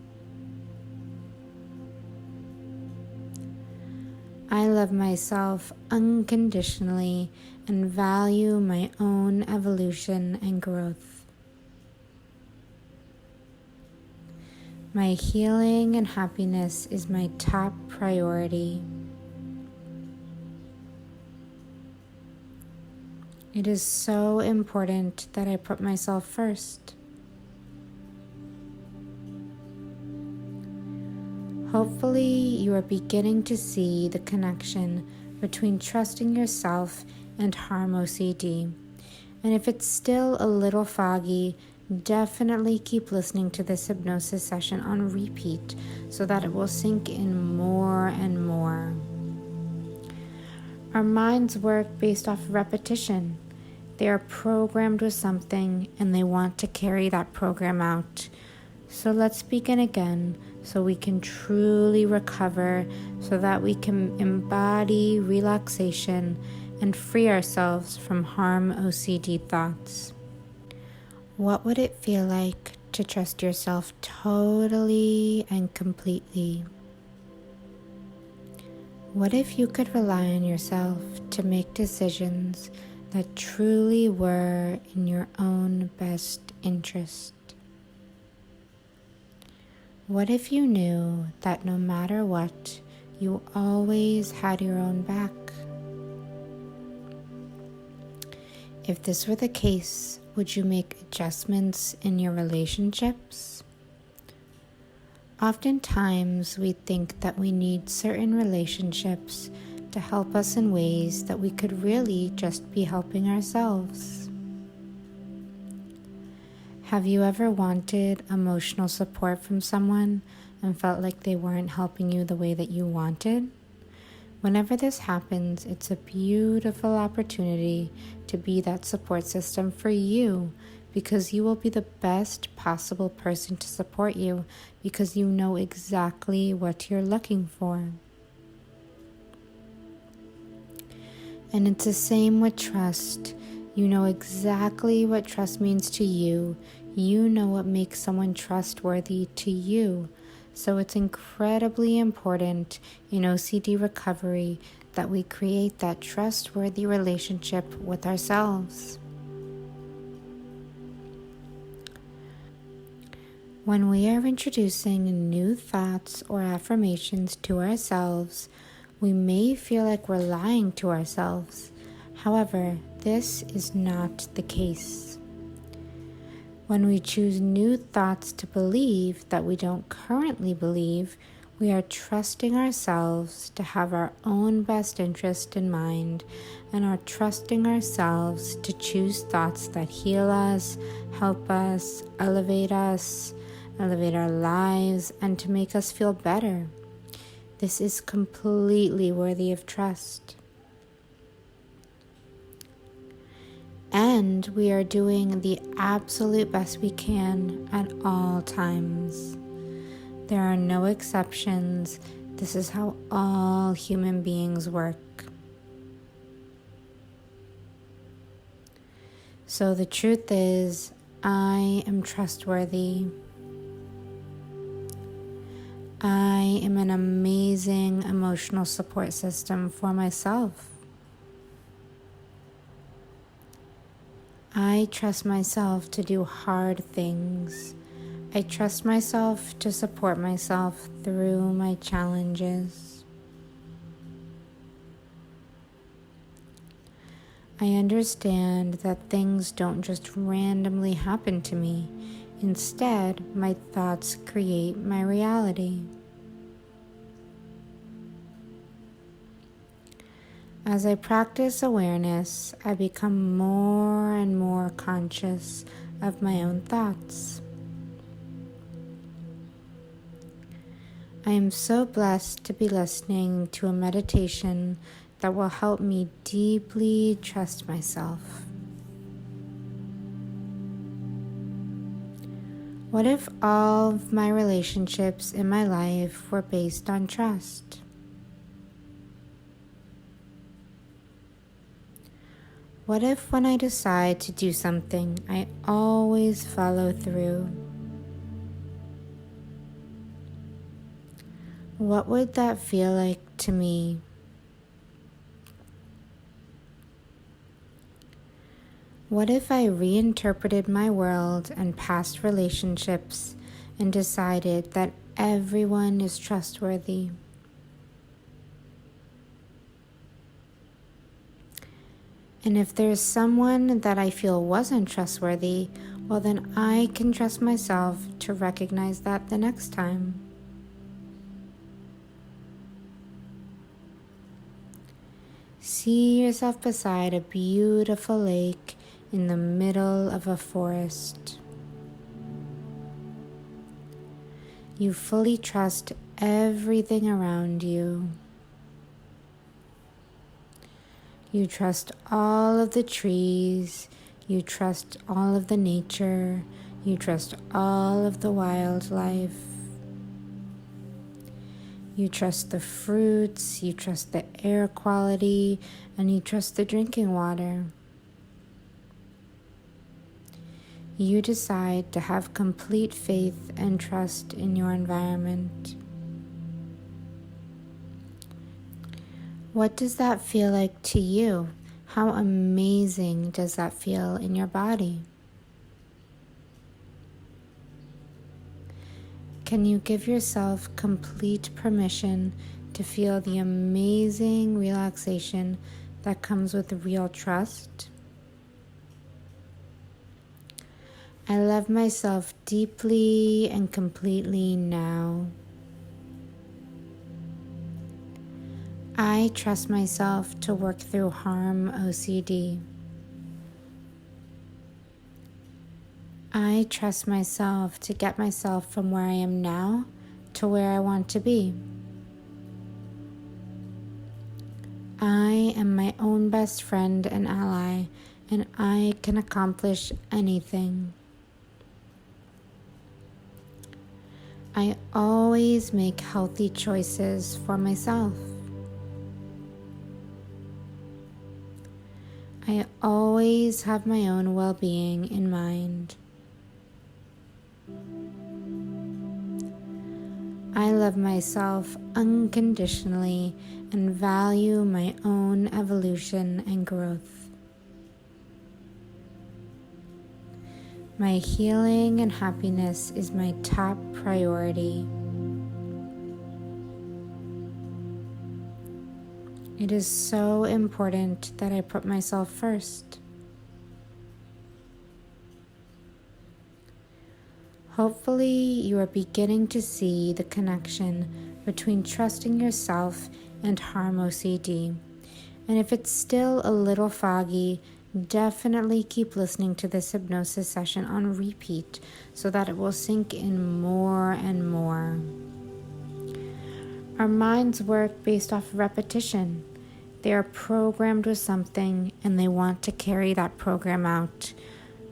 S1: I love myself unconditionally and value my own evolution and growth. My healing and happiness is my top priority. It is so important that I put myself first. Hopefully, you are beginning to see the connection between trusting yourself and Harm OCD. And if it's still a little foggy, definitely keep listening to this hypnosis session on repeat so that it will sink in more and more. Our minds work based off repetition. They are programmed with something and they want to carry that program out. So let's begin again so we can truly recover, so that we can embody relaxation and free ourselves from Harm OCD thoughts. What would it feel like to trust yourself totally and completely? What if you could rely on yourself to make decisions that truly were in your own best interest? What if you knew that no matter what, you always had your own back? If this were the case, would you make adjustments in your relationships? Oftentimes, we think that we need certain relationships to help us in ways that we could really just be helping ourselves. Have you ever wanted emotional support from someone and felt like they weren't helping you the way that you wanted? Whenever this happens, it's a beautiful opportunity to be that support system for you, because you will be the best possible person to support you, because you know exactly what you're looking for. And it's the same with trust. You know exactly what trust means to you. You know what makes someone trustworthy to you. So it's incredibly important in OCD recovery that we create that trustworthy relationship with ourselves. When we are introducing new thoughts or affirmations to ourselves, we may feel like we're lying to ourselves. However, this is not the case. When we choose new thoughts to believe that we don't currently believe, we are trusting ourselves to have our own best interest in mind, and are trusting ourselves to choose thoughts that heal us, help us, elevate our lives, and to make us feel better. This is completely worthy of trust. And we are doing the absolute best we can at all times. There are no exceptions. This is how all human beings work. So the truth is, I am trustworthy. I am an amazing emotional support system for myself. I trust myself to do hard things. I trust myself to support myself through my challenges. I understand that things don't just randomly happen to me. Instead, my thoughts create my reality. As I practice awareness, I become more and more conscious of my own thoughts. I am so blessed to be listening to a meditation that will help me deeply trust myself. What if all of my relationships in my life were based on trust? What if when I decide to do something, I always follow through? What would that feel like to me? What if I reinterpreted my world and past relationships and decided that everyone is trustworthy? And if there's someone that I feel wasn't trustworthy, well then I can trust myself to recognize that the next time. see yourself beside a beautiful lake in the middle of a forest. You fully trust everything around you. You trust all of the trees. You trust all of the nature. You trust all of the wildlife. You trust the fruits. You trust the air quality. And you trust the drinking water. You decide to have complete faith and trust in your environment. What does that feel like to you? How amazing does that feel in your body? Can you give yourself complete permission to feel the amazing relaxation that comes with real trust? I love myself deeply and completely now. I trust myself to work through Harm OCD. I trust myself to get myself from where I am now to where I want to be. I am my own best friend and ally, and I can accomplish anything. I always make healthy choices for myself. I always have my own well-being in mind. I love myself unconditionally and value my own evolution and growth. My healing and happiness is my top priority. It is so important that I put myself first. Hopefully, you are beginning to see the connection between trusting yourself and Harm OCD. And if it's still a little foggy, definitely keep listening to this hypnosis session on repeat so that it will sink in more and more. Our minds work based off repetition. They are programmed with something and they want to carry that program out.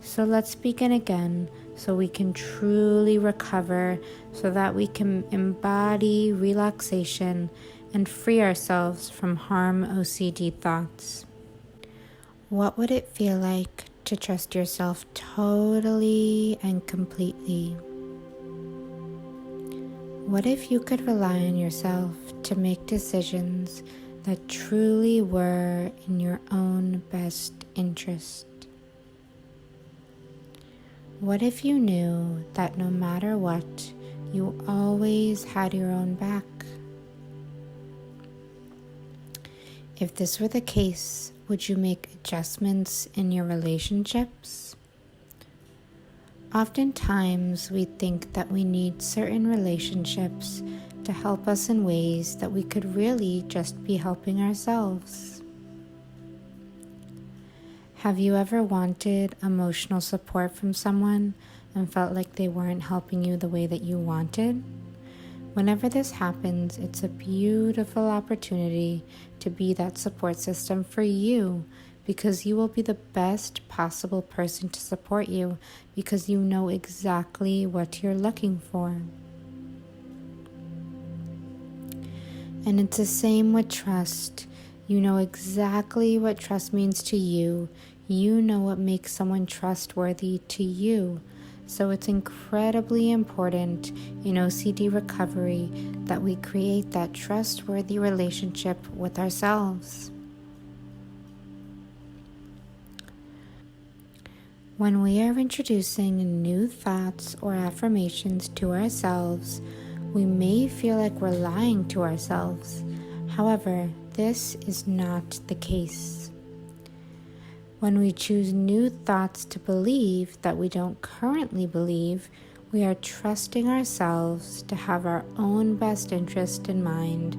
S1: So let's begin again so we can truly recover, so that we can embody relaxation and free ourselves from Harm OCD thoughts. What would it feel like to trust yourself totally and completely? What if you could rely on yourself to make decisions that truly were in your own best interest? What if you knew that no matter what, you always had your own back? If this were the case, would you make adjustments in your relationships? Oftentimes, we think that we need certain relationships to help us in ways that we could really just be helping ourselves. Have you ever wanted emotional support from someone and felt like they weren't helping you the way that you wanted? Whenever this happens, it's a beautiful opportunity to be that support system for you, because you will be the best possible person to support you because you know exactly what you're looking for. And it's the same with trust. You know exactly what trust means to you. You know what makes someone trustworthy to you. So it's incredibly important in OCD recovery that we create that trustworthy relationship with ourselves. When we are introducing new thoughts or affirmations to ourselves, we may feel like we're lying to ourselves. However, this is not the case. When we choose new thoughts to believe that we don't currently believe, We are trusting ourselves to have our own best interest in mind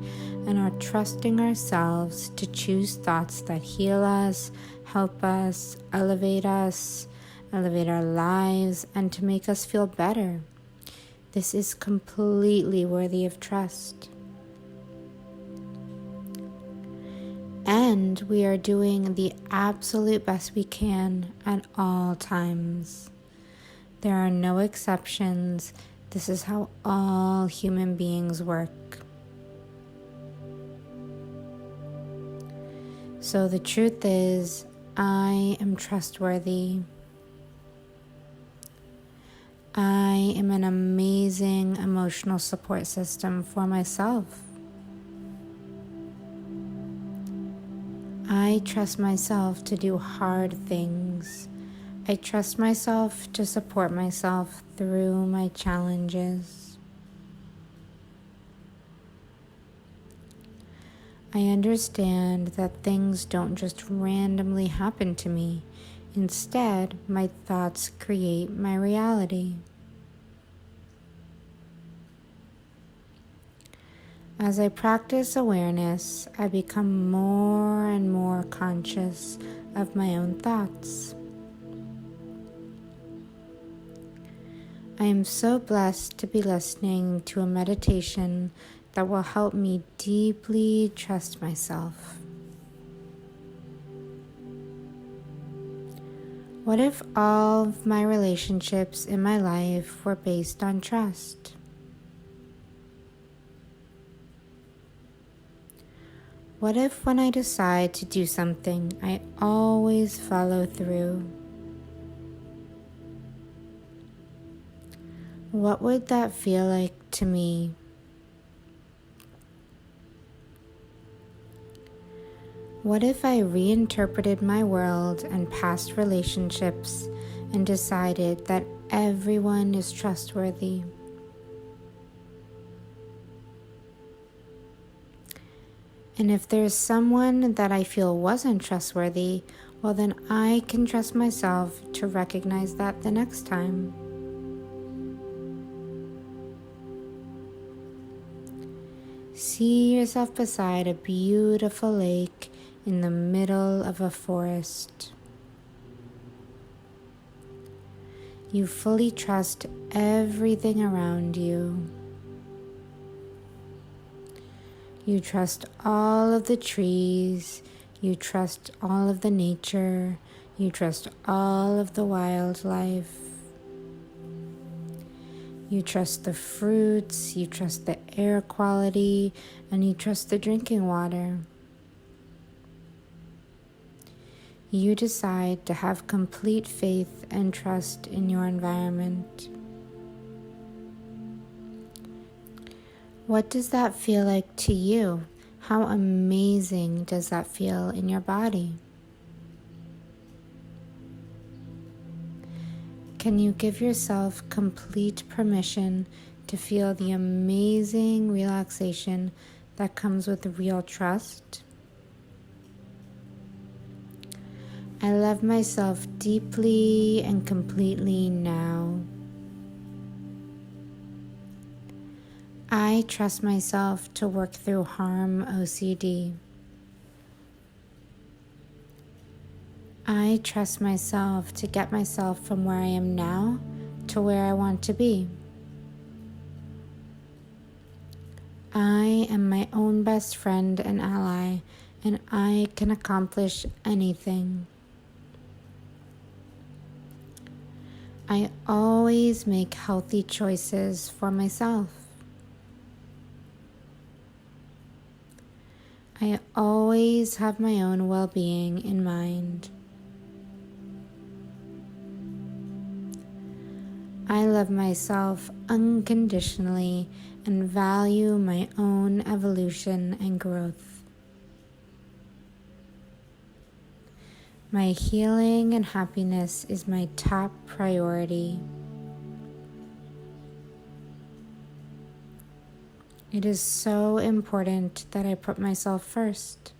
S1: and are trusting ourselves to choose thoughts that heal us, help us, elevate our lives, and to make us feel better. This is completely worthy of trust. And we are doing the absolute best we can at all times. There are no exceptions. This is how all human beings work. So the truth is, I am trustworthy. I am an amazing emotional support system for myself. I trust myself to do hard things. I trust myself to support myself through my challenges. I understand that things don't just randomly happen to me. Instead, my thoughts create my reality. As I practice awareness, I become more and more conscious of my own thoughts. I am so blessed to be listening to a meditation that will help me deeply trust myself. What if all of my relationships in my life were based on trust? What if when I decide to do something, I always follow through? What would that feel like to me? What if I reinterpreted my world and past relationships and decided that everyone is trustworthy? And if there's someone that I feel wasn't trustworthy, well then I can trust myself to recognize that the next time. See yourself beside a beautiful lake in the middle of a forest. You fully trust everything around you. You trust all of the trees. You trust all of the nature. You trust all of the wildlife. You trust the fruits, you trust the air quality, and you trust the drinking water. You decide to have complete faith and trust in your environment. What does that feel like to you? How amazing does that feel in your body? Can you give yourself complete permission to feel the amazing relaxation that comes with real trust? I love myself deeply and completely now. I trust myself to work through Harm OCD. I trust myself to get myself from where I am now to where I want to be. I am my own best friend and ally, and I can accomplish anything. I always make healthy choices for myself. I always have my own well-being in mind. I love myself unconditionally and value my own evolution and growth. My healing and happiness is my top priority. It is so important that I put myself first.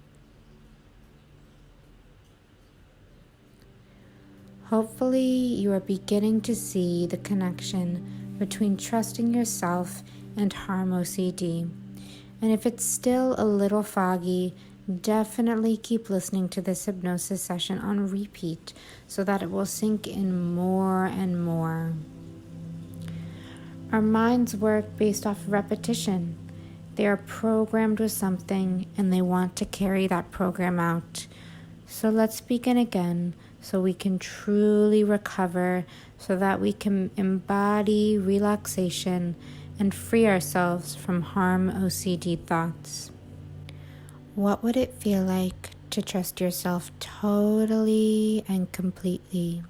S1: Hopefully, you are beginning to see the connection between trusting yourself and Harm OCD. And if it's still a little foggy, definitely keep listening to this hypnosis session on repeat so that it will sink in more and more. Our minds work based off repetition. They are programmed with something and they want to carry that program out. So let's begin again so we can truly recover, so that we can embody relaxation and free ourselves from Harm OCD thoughts. What would it feel like to trust yourself totally and completely?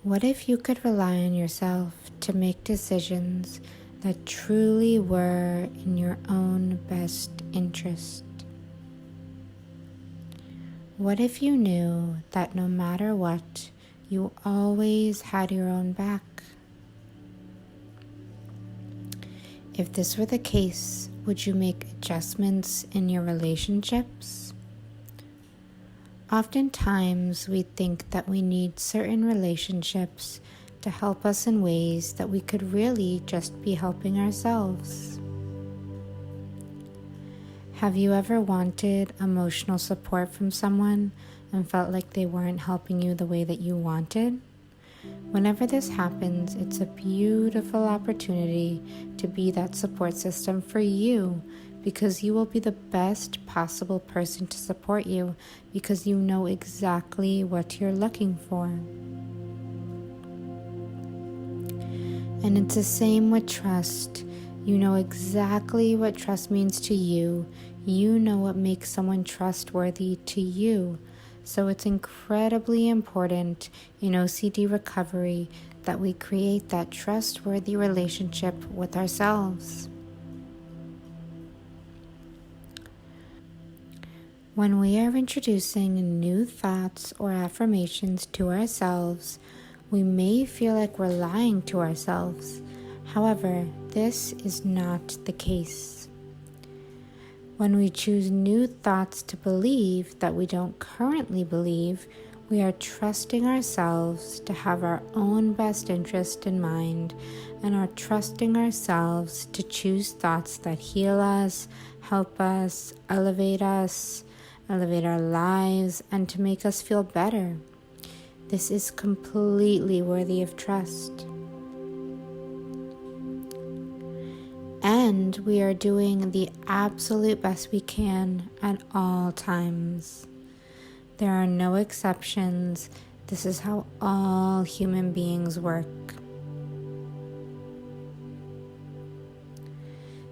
S1: What if you could rely on yourself to make decisions that truly were in your own best interest? What if you knew that no matter what, you always had your own back? If this were the case, would you make adjustments in your relationships? Oftentimes, we think that we need certain relationships to help us in ways that we could really just be helping ourselves. Have you ever wanted emotional support from someone and felt like they weren't helping you the way that you wanted? Whenever this happens, it's a beautiful opportunity to be that support system for you, because you will be the best possible person to support you, because you know exactly what you're looking for. And it's the same with trust. You know exactly what trust means to you. You know what makes someone trustworthy to you. So it's incredibly important in OCD recovery that we create that trustworthy relationship with ourselves. When we are introducing new thoughts or affirmations to ourselves, we may feel like we're lying to ourselves. However, this is not the case. When we choose new thoughts to believe that we don't currently believe, we are trusting ourselves to have our own best interest in mind, and are trusting ourselves to choose thoughts that heal us, help us, elevate our lives, and to make us feel better. This is completely worthy of trust. And we are doing the absolute best we can at all times. There are no exceptions. This is how all human beings work.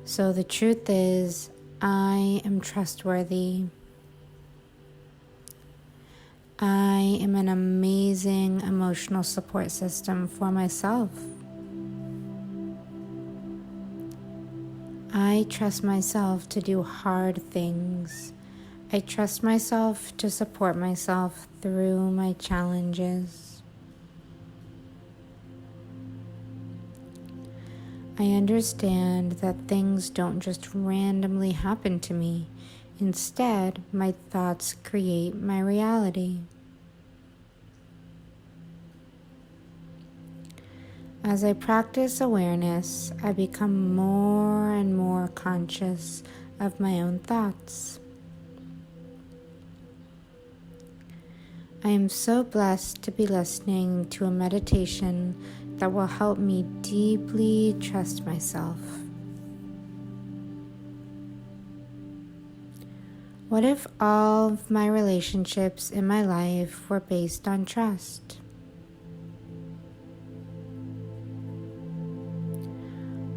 S1: So the truth is, I am trustworthy. I am an amazing emotional support system for myself. I trust myself to do hard things. I trust myself to support myself through my challenges. I understand that things don't just randomly happen to me. Instead, my thoughts create my reality. As I practice awareness, I become more and more conscious of my own thoughts. I am so blessed to be listening to a meditation that will help me deeply trust myself. What if all of my relationships in my life were based on trust?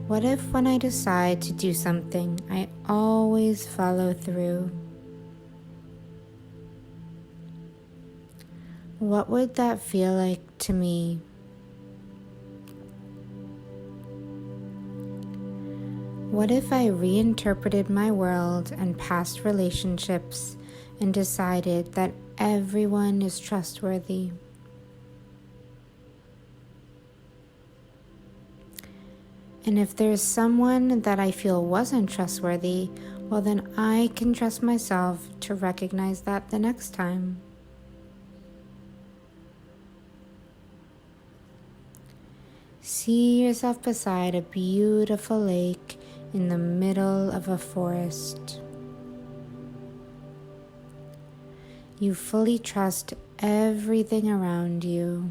S1: What if when I decide to do something, I always follow through? What would that feel like to me? What if I reinterpreted my world and past relationships and decided that everyone is trustworthy? And if there's someone that I feel wasn't trustworthy, well then I can trust myself to recognize that the next time. see yourself beside a beautiful lake in the middle of a forest. You fully trust everything around you.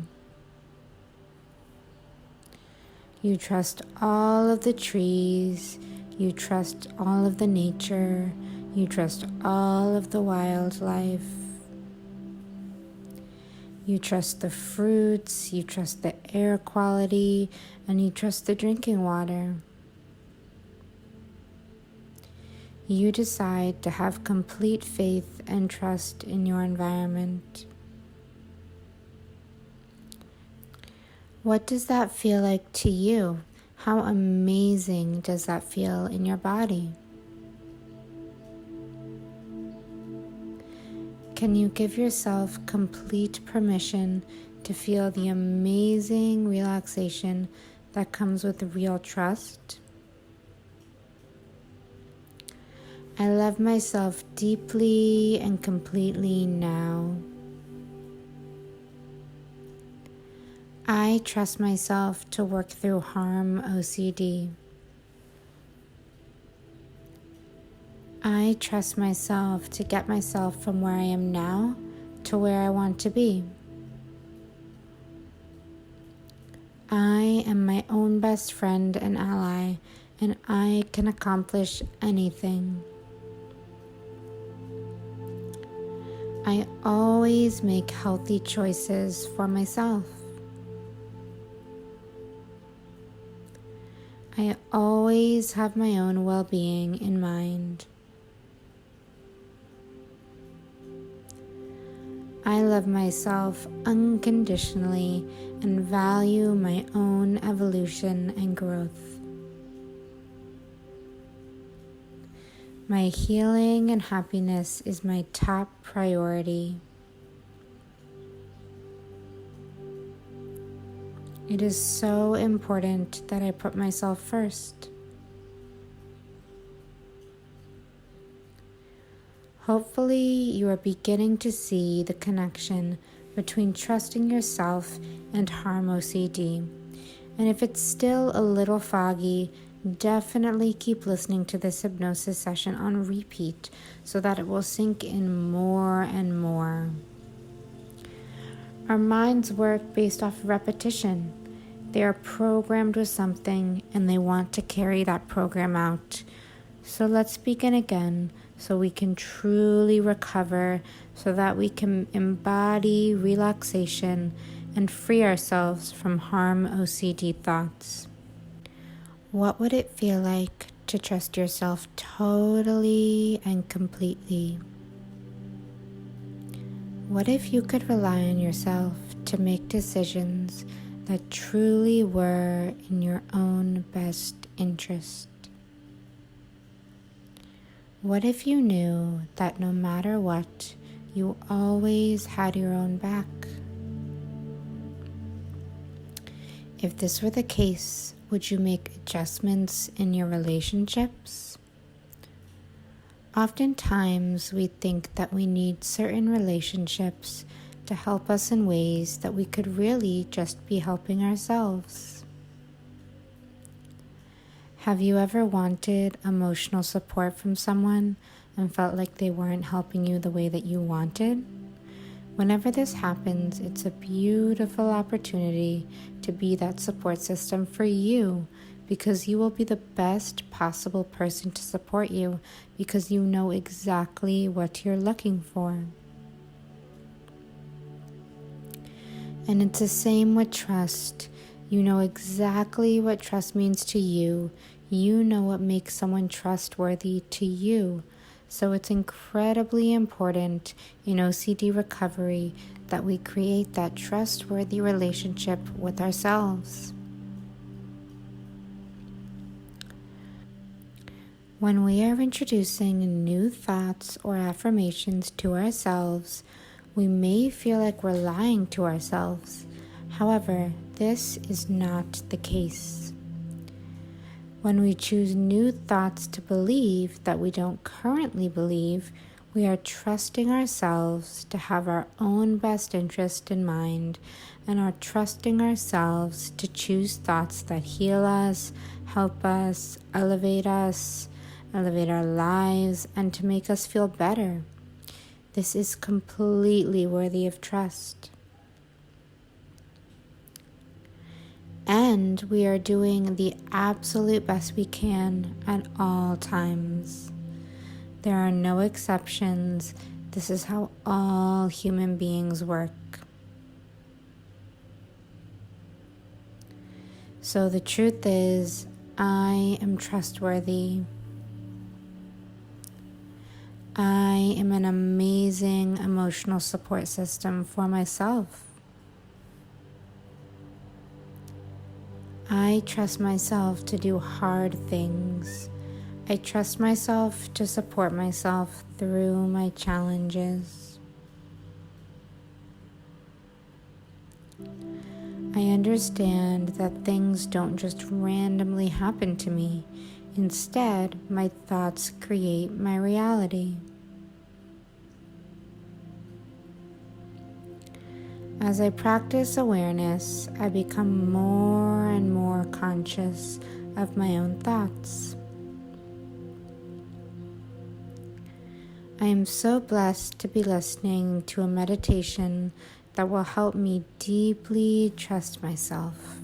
S1: You trust all of the trees. You trust all of the nature. You trust all of the wildlife. You trust the fruits. You trust the air quality. And you trust the drinking water. You decide to have complete faith and trust in your environment. What does that feel like to you? How amazing does that feel in your body? Can you give yourself complete permission to feel the amazing relaxation that comes with real trust? I love myself deeply and completely now. I trust myself to work through Harm OCD. I trust myself to get myself from where I am now to where I want to be. I am my own best friend and ally, and I can accomplish anything. I always make healthy choices for myself. I always have my own well-being in mind. I love myself unconditionally and value my own evolution and growth. My healing and happiness is my top priority. It is so important that I put myself first. Hopefully, you are beginning to see the connection between trusting yourself and Harm OCD. And if it's still a little foggy, definitely keep listening to this hypnosis session on repeat so that it will sink in more and more. Our minds work based off repetition. They are programmed with something and they want to carry that program out. So let's begin again so we can truly recover, so that we can embody relaxation and free ourselves from Harm OCD thoughts. What would it feel like to trust yourself totally and completely? What if you could rely on yourself to make decisions that truly were in your own best interest? What if you knew that no matter what, you always had your own back? If this were the case, would you make adjustments in your relationships? Oftentimes, we think that we need certain relationships to help us in ways that we could really just be helping ourselves. Have you ever wanted emotional support from someone and felt like they weren't helping you the way that you wanted? Whenever this happens, it's a beautiful opportunity to be that support system for you, because you will be the best possible person to support you because you know exactly what you're looking for. And it's the same with trust. You know exactly what trust means to you. You know what makes someone trustworthy to you. So it's incredibly important in OCD recovery that we create that trustworthy relationship with ourselves. When we are introducing new thoughts or affirmations to ourselves, we may feel like we're lying to ourselves. However, this is not the case. When we choose new thoughts to believe that we don't currently believe, We are trusting ourselves to have our own best interest in mind and are trusting ourselves to choose thoughts that heal us, help us, elevate our lives, and to make us feel better. This is completely worthy of trust. And we are doing the absolute best we can at all times. There are no exceptions. This is how all human beings work. So the truth is, I am trustworthy. I am an amazing emotional support system for myself. I trust myself to do hard things. I trust myself to support myself through my challenges. I understand that things don't just randomly happen to me. Instead, my thoughts create my reality. As I practice awareness, I become more and more conscious of my own thoughts. I am so blessed to be listening to a meditation that will help me deeply trust myself.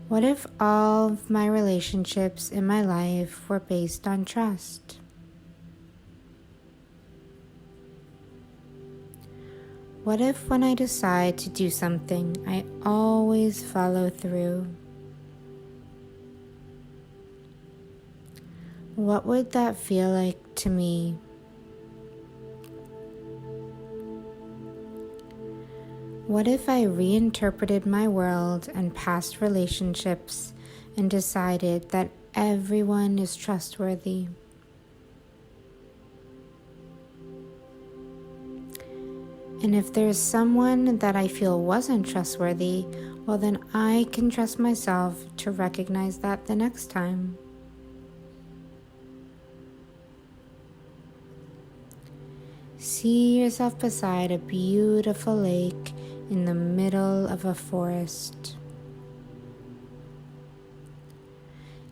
S1: What if all of my relationships in my life were based on trust? What if when I decide to do something, I always follow through? What would that feel like to me? What if I reinterpreted my world and past relationships and decided that everyone is trustworthy? And if there's someone that I feel wasn't trustworthy, well then I can trust myself to recognize that the next time. See yourself beside a beautiful lake in the middle of a forest.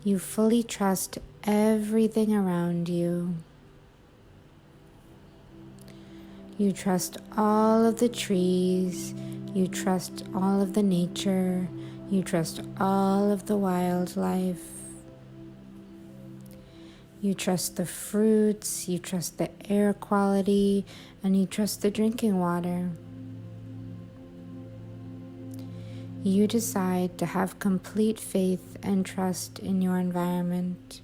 S1: You fully trust everything around you. You trust all of the trees, you trust all of the nature, you trust all of the wildlife. You trust the fruits, you trust the air quality, and you trust the drinking water. You decide to have complete faith and trust in your environment.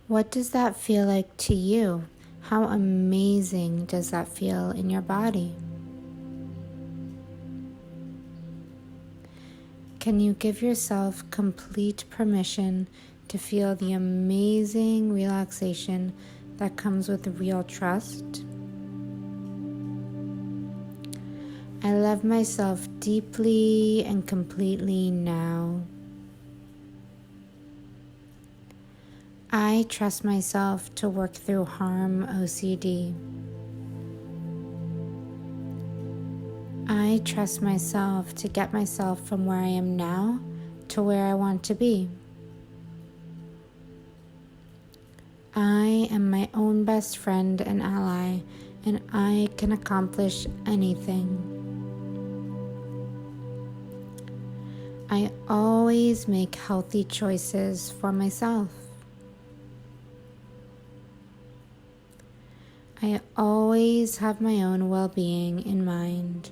S1: What does that feel like to you? How amazing does that feel in your body? Can you give yourself complete permission to feel the amazing relaxation that comes with real trust? I love myself deeply and completely now. I trust myself to work through Harm OCD. I trust myself to get myself from where I am now to where I want to be. I am my own best friend and ally, and I can accomplish anything. I always make healthy choices for myself. I always have my own well-being in mind.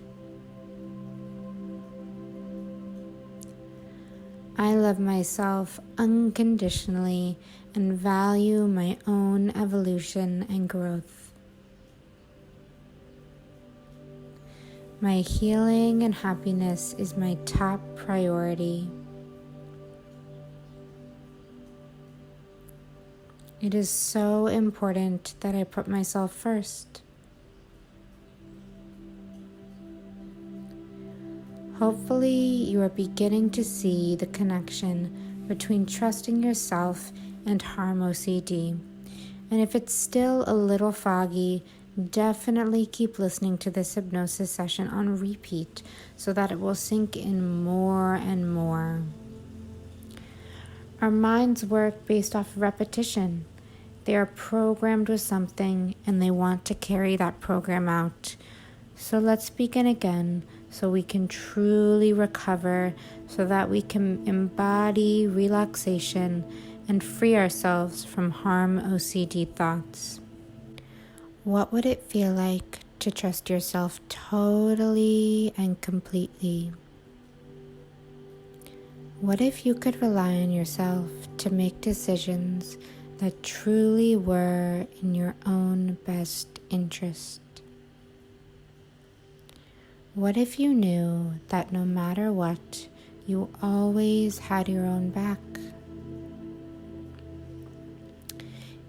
S1: I love myself unconditionally and value my own evolution and growth. My healing and happiness is my top priority. It is so important that I put myself first. Hopefully, you are beginning to see the connection between trusting yourself and Harm OCD. And if it's still a little foggy, definitely keep listening to this hypnosis session on repeat so that it will sink in more and more. Our minds work based off repetition. They are programmed with something and they want to carry that program out. So let's begin again so we can truly recover, so that we can embody relaxation and free ourselves from Harm OCD thoughts. What would it feel like to trust yourself totally and completely? What if you could rely on yourself to make decisions that truly were in your own best interest? What if you knew that no matter what, you always had your own back?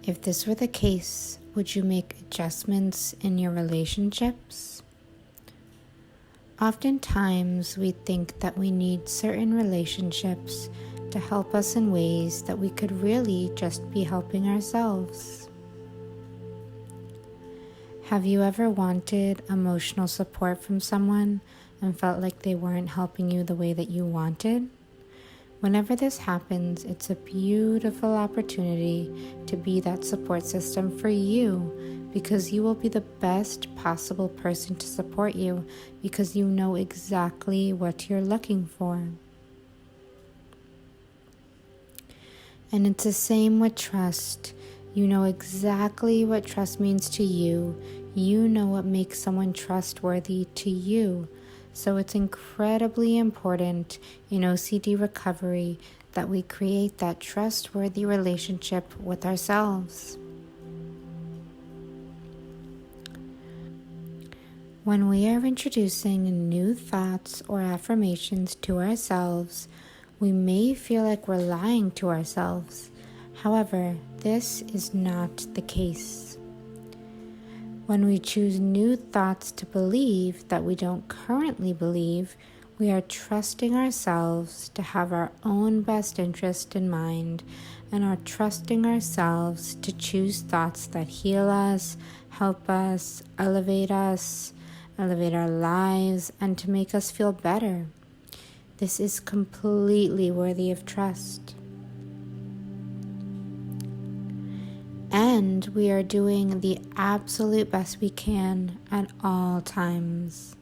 S1: If this were the case, would you make adjustments in your relationships? Oftentimes, we think that we need certain relationships to help us in ways that we could really just be helping ourselves. Have you ever wanted emotional support from someone and felt like they weren't helping you the way that you wanted? Whenever this happens, it's a beautiful opportunity to be that support system for you, because you will be the best possible person to support you, because you know exactly what you're looking for. And it's the same with trust. You know exactly what trust means to you. You know what makes someone trustworthy to you. So it's incredibly important in OCD recovery that we create that trustworthy relationship with ourselves. When we are introducing new thoughts or affirmations to ourselves, we may feel like we're lying to ourselves. However, this is not the case. When we choose new thoughts to believe that we don't currently believe, we are trusting ourselves to have our own best interest in mind, and are trusting ourselves to choose thoughts that heal us, help us, elevate our lives, and to make us feel better. This is completely worthy of trust. And we are doing the absolute best we can at all times.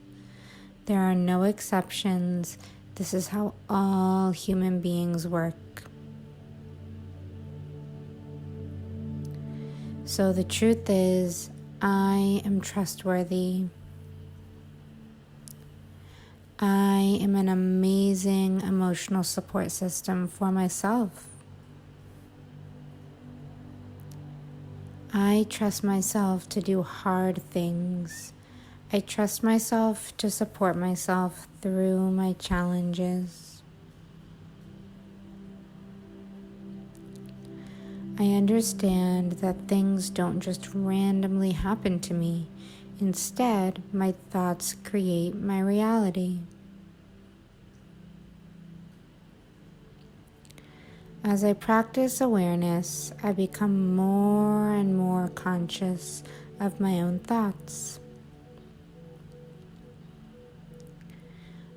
S1: There are no exceptions. This is how all human beings work. So the truth is, I am trustworthy. I am an amazing emotional support system for myself. I trust myself to do hard things. I trust myself to support myself through my challenges. I understand that things don't just randomly happen to me. Instead, my thoughts create my reality. As I practice awareness, I become more and more conscious of my own thoughts.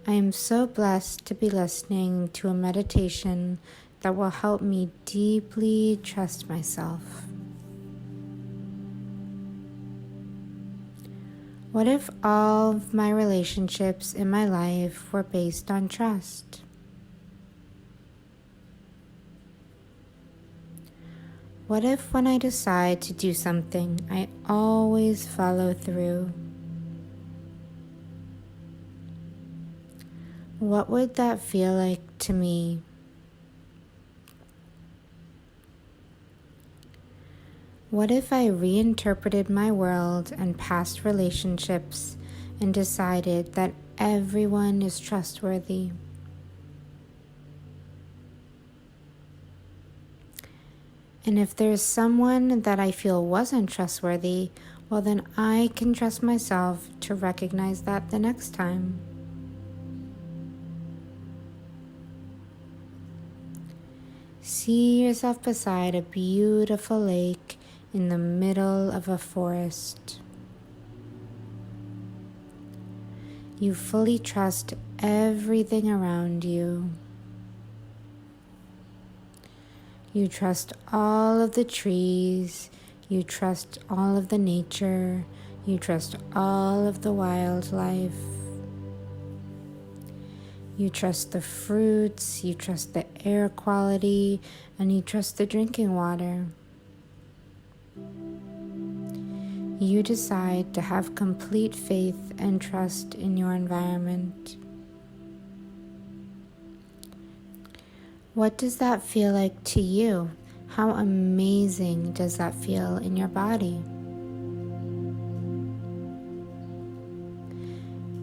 S1: I am so blessed to be listening to a meditation that will help me deeply trust myself. What if all of my relationships in my life were based on trust? What if when I decide to do something, I always follow through? What would that feel like to me? What if I reinterpreted my world and past relationships and decided that everyone is trustworthy? And if there's someone that I feel wasn't trustworthy, well, then I can trust myself to recognize that the next time. See yourself beside a beautiful lake in the middle of a forest. You fully trust everything around you. You trust all of the trees. You trust all of the nature. You trust all of the wildlife. You trust the fruits, you trust the air quality, and you trust the drinking water. You decide to have complete faith and trust in your environment. What does that feel like to you? How amazing does that feel in your body?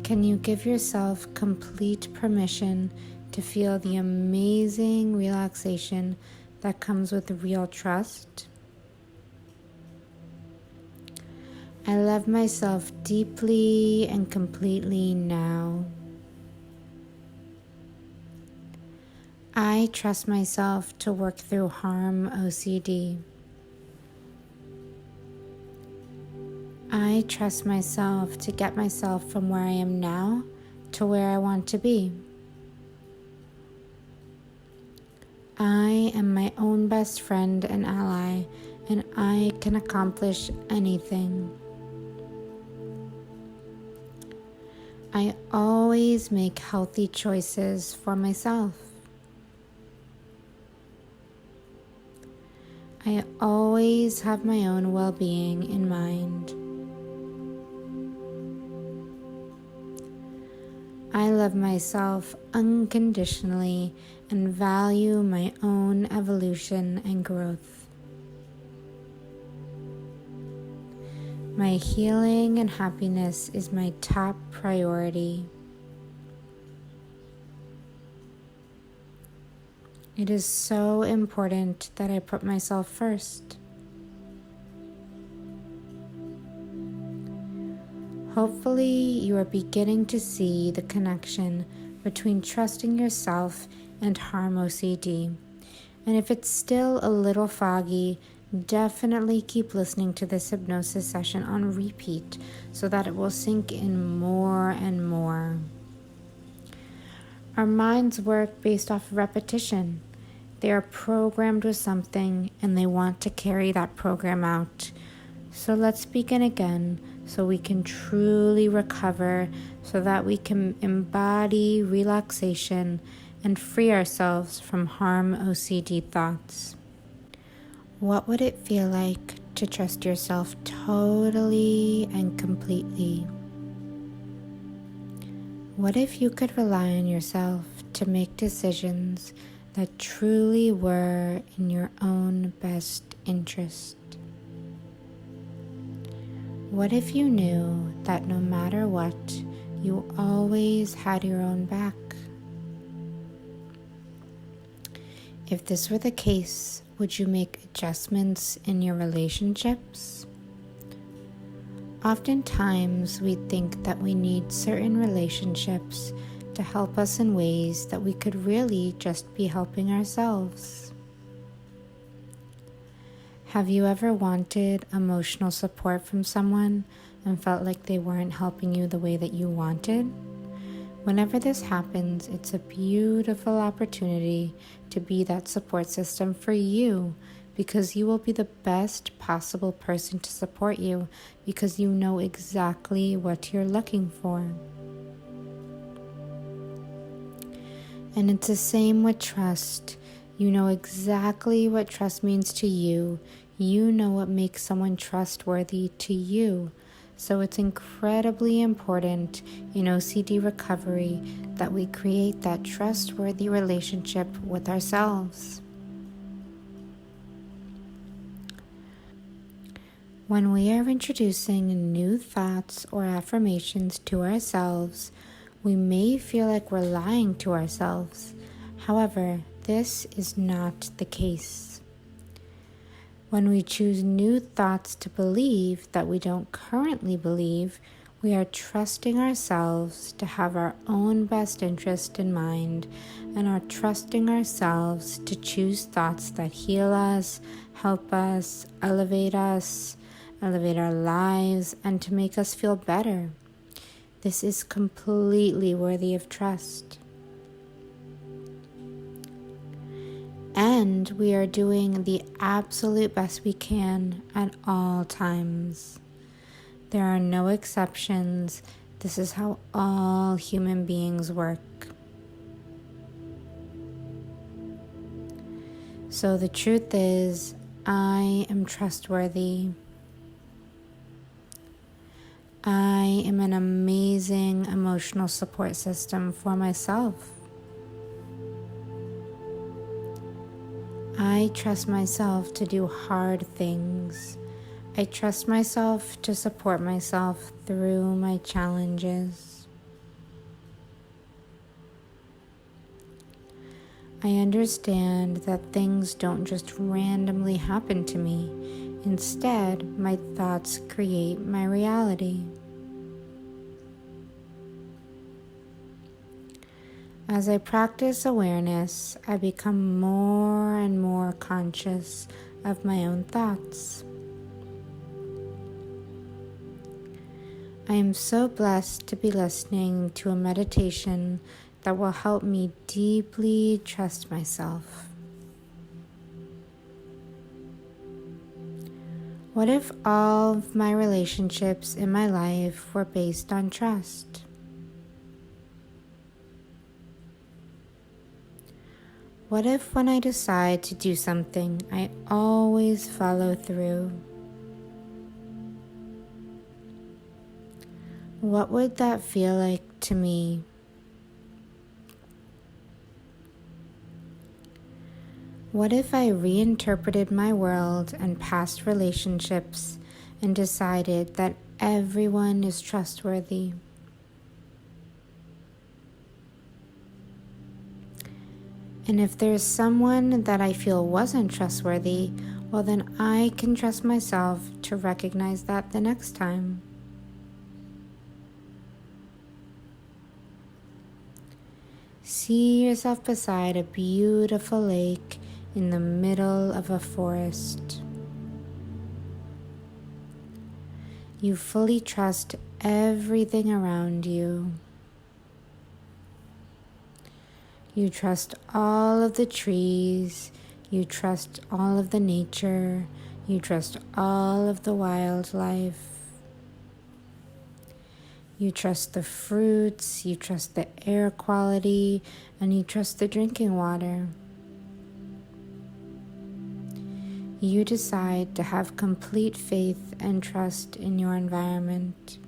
S1: Can you give yourself complete permission to feel the amazing relaxation that comes with real trust? I love myself deeply and completely now. I trust myself to work through Harm OCD. I trust myself to get myself from where I am now to where I want to be. I am my own best friend and ally, and I can accomplish anything. I always make healthy choices for myself. I always have my own well-being in mind. I love myself unconditionally and value my own evolution and growth. My healing and happiness is my top priority. It is so important that I put myself first. Hopefully, you are beginning to see the connection between trusting yourself and Harm OCD. And if it's still a little foggy, definitely keep listening to this hypnosis session on repeat so that it will sink in more and more. Our minds work based off repetition. They are programmed with something and they want to carry that program out. So let's begin again so we can truly recover, so that we can embody relaxation and free ourselves from Harm OCD thoughts. What would it feel like to trust yourself totally and completely? What if you could rely on yourself to make decisions that truly were in your own best interest? What if you knew that no matter what, you always had your own back? If this were the case, would you make adjustments in your relationships? Oftentimes, we think that we need certain relationships to help us in ways that we could really just be helping ourselves. Have you ever wanted emotional support from someone and felt like they weren't helping you the way that you wanted? Whenever this happens, it's a beautiful opportunity to be that support system for you, because you will be the best possible person to support you because you know exactly what you're looking for. And it's the same with trust. You know exactly what trust means to you. You know what makes someone trustworthy to you. So it's incredibly important in OCD recovery that we create that trustworthy relationship with ourselves. When we are introducing new thoughts or affirmations to ourselves, we may feel like we're lying to ourselves. However, this is not the case. When we choose new thoughts to believe that we don't currently believe, We are trusting ourselves to have our own best interest in mind and are trusting ourselves to choose thoughts that heal us, help us, elevate our lives, and to make us feel better. This is completely worthy of trust. And we are doing the absolute best we can at all times. There are no exceptions. This is how all human beings work. So the truth is, I am trustworthy. I am an amazing emotional support system for myself. I trust myself to do hard things. I trust myself to support myself through my challenges. I understand that things don't just randomly happen to me. Instead, my thoughts create my reality. As I practice awareness, I become more and more conscious of my own thoughts. I am so blessed to be listening to a meditation that will help me deeply trust myself. What if all of my relationships in my life were based on trust? What if when I decide to do something, I always follow through? What would that feel like to me? What if I reinterpreted my world and past relationships and decided that everyone is trustworthy? And if there's someone that I feel wasn't trustworthy, well then I can trust myself to recognize that the next time. See yourself beside a beautiful lake in the middle of a forest. You fully trust everything around you. You trust all of the trees, you trust all of the nature, you trust all of the wildlife. You trust the fruits, you trust the air quality, and you trust the drinking water. You decide to have complete faith and trust in your environment.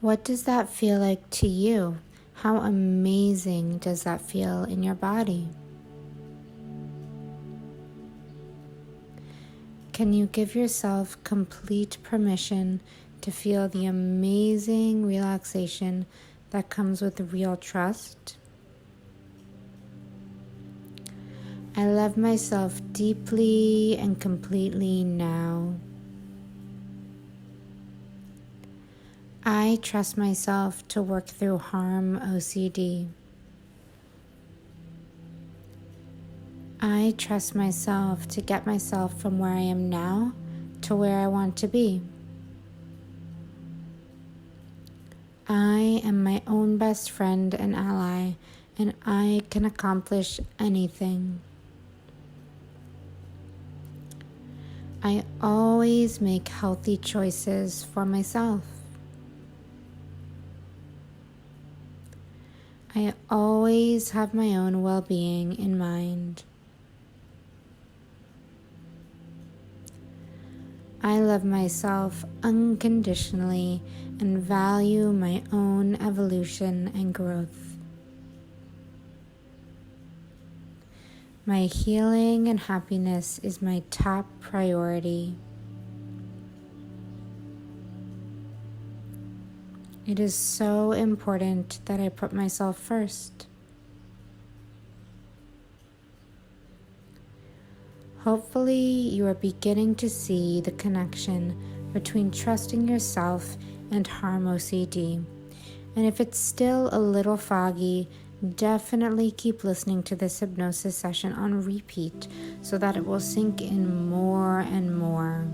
S1: What does that feel like to you? How amazing does that feel in your body? Can you give yourself complete permission to feel the amazing relaxation that comes with real trust? I love myself deeply and completely now. I trust myself to work through Harm OCD. I trust myself to get myself from where I am now to where I want to be. I am my own best friend and ally, and I can accomplish anything. I always make healthy choices for myself. I always have my own well-being in mind. I love myself unconditionally and value my own evolution and growth. My healing and happiness is my top priority. It is so important that I put myself first. Hopefully, you are beginning to see the connection between trusting yourself and Harm OCD. And if it's still a little foggy, definitely keep listening to this hypnosis session on repeat so that it will sink in more and more.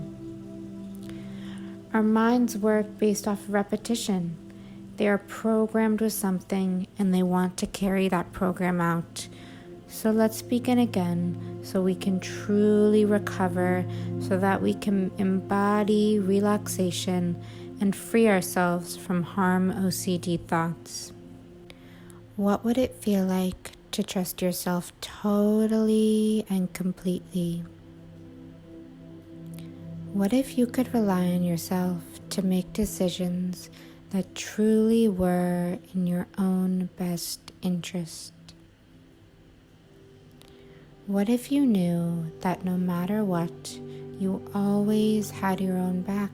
S1: Our minds work based off repetition. They are programmed with something and they want to carry that program out. So let's begin again so we can truly recover, so that we can embody relaxation and free ourselves from Harm OCD thoughts. What would it feel like to trust yourself totally and completely? What if you could rely on yourself to make decisions that truly were in your own best interest? What if you knew that no matter what, you always had your own back?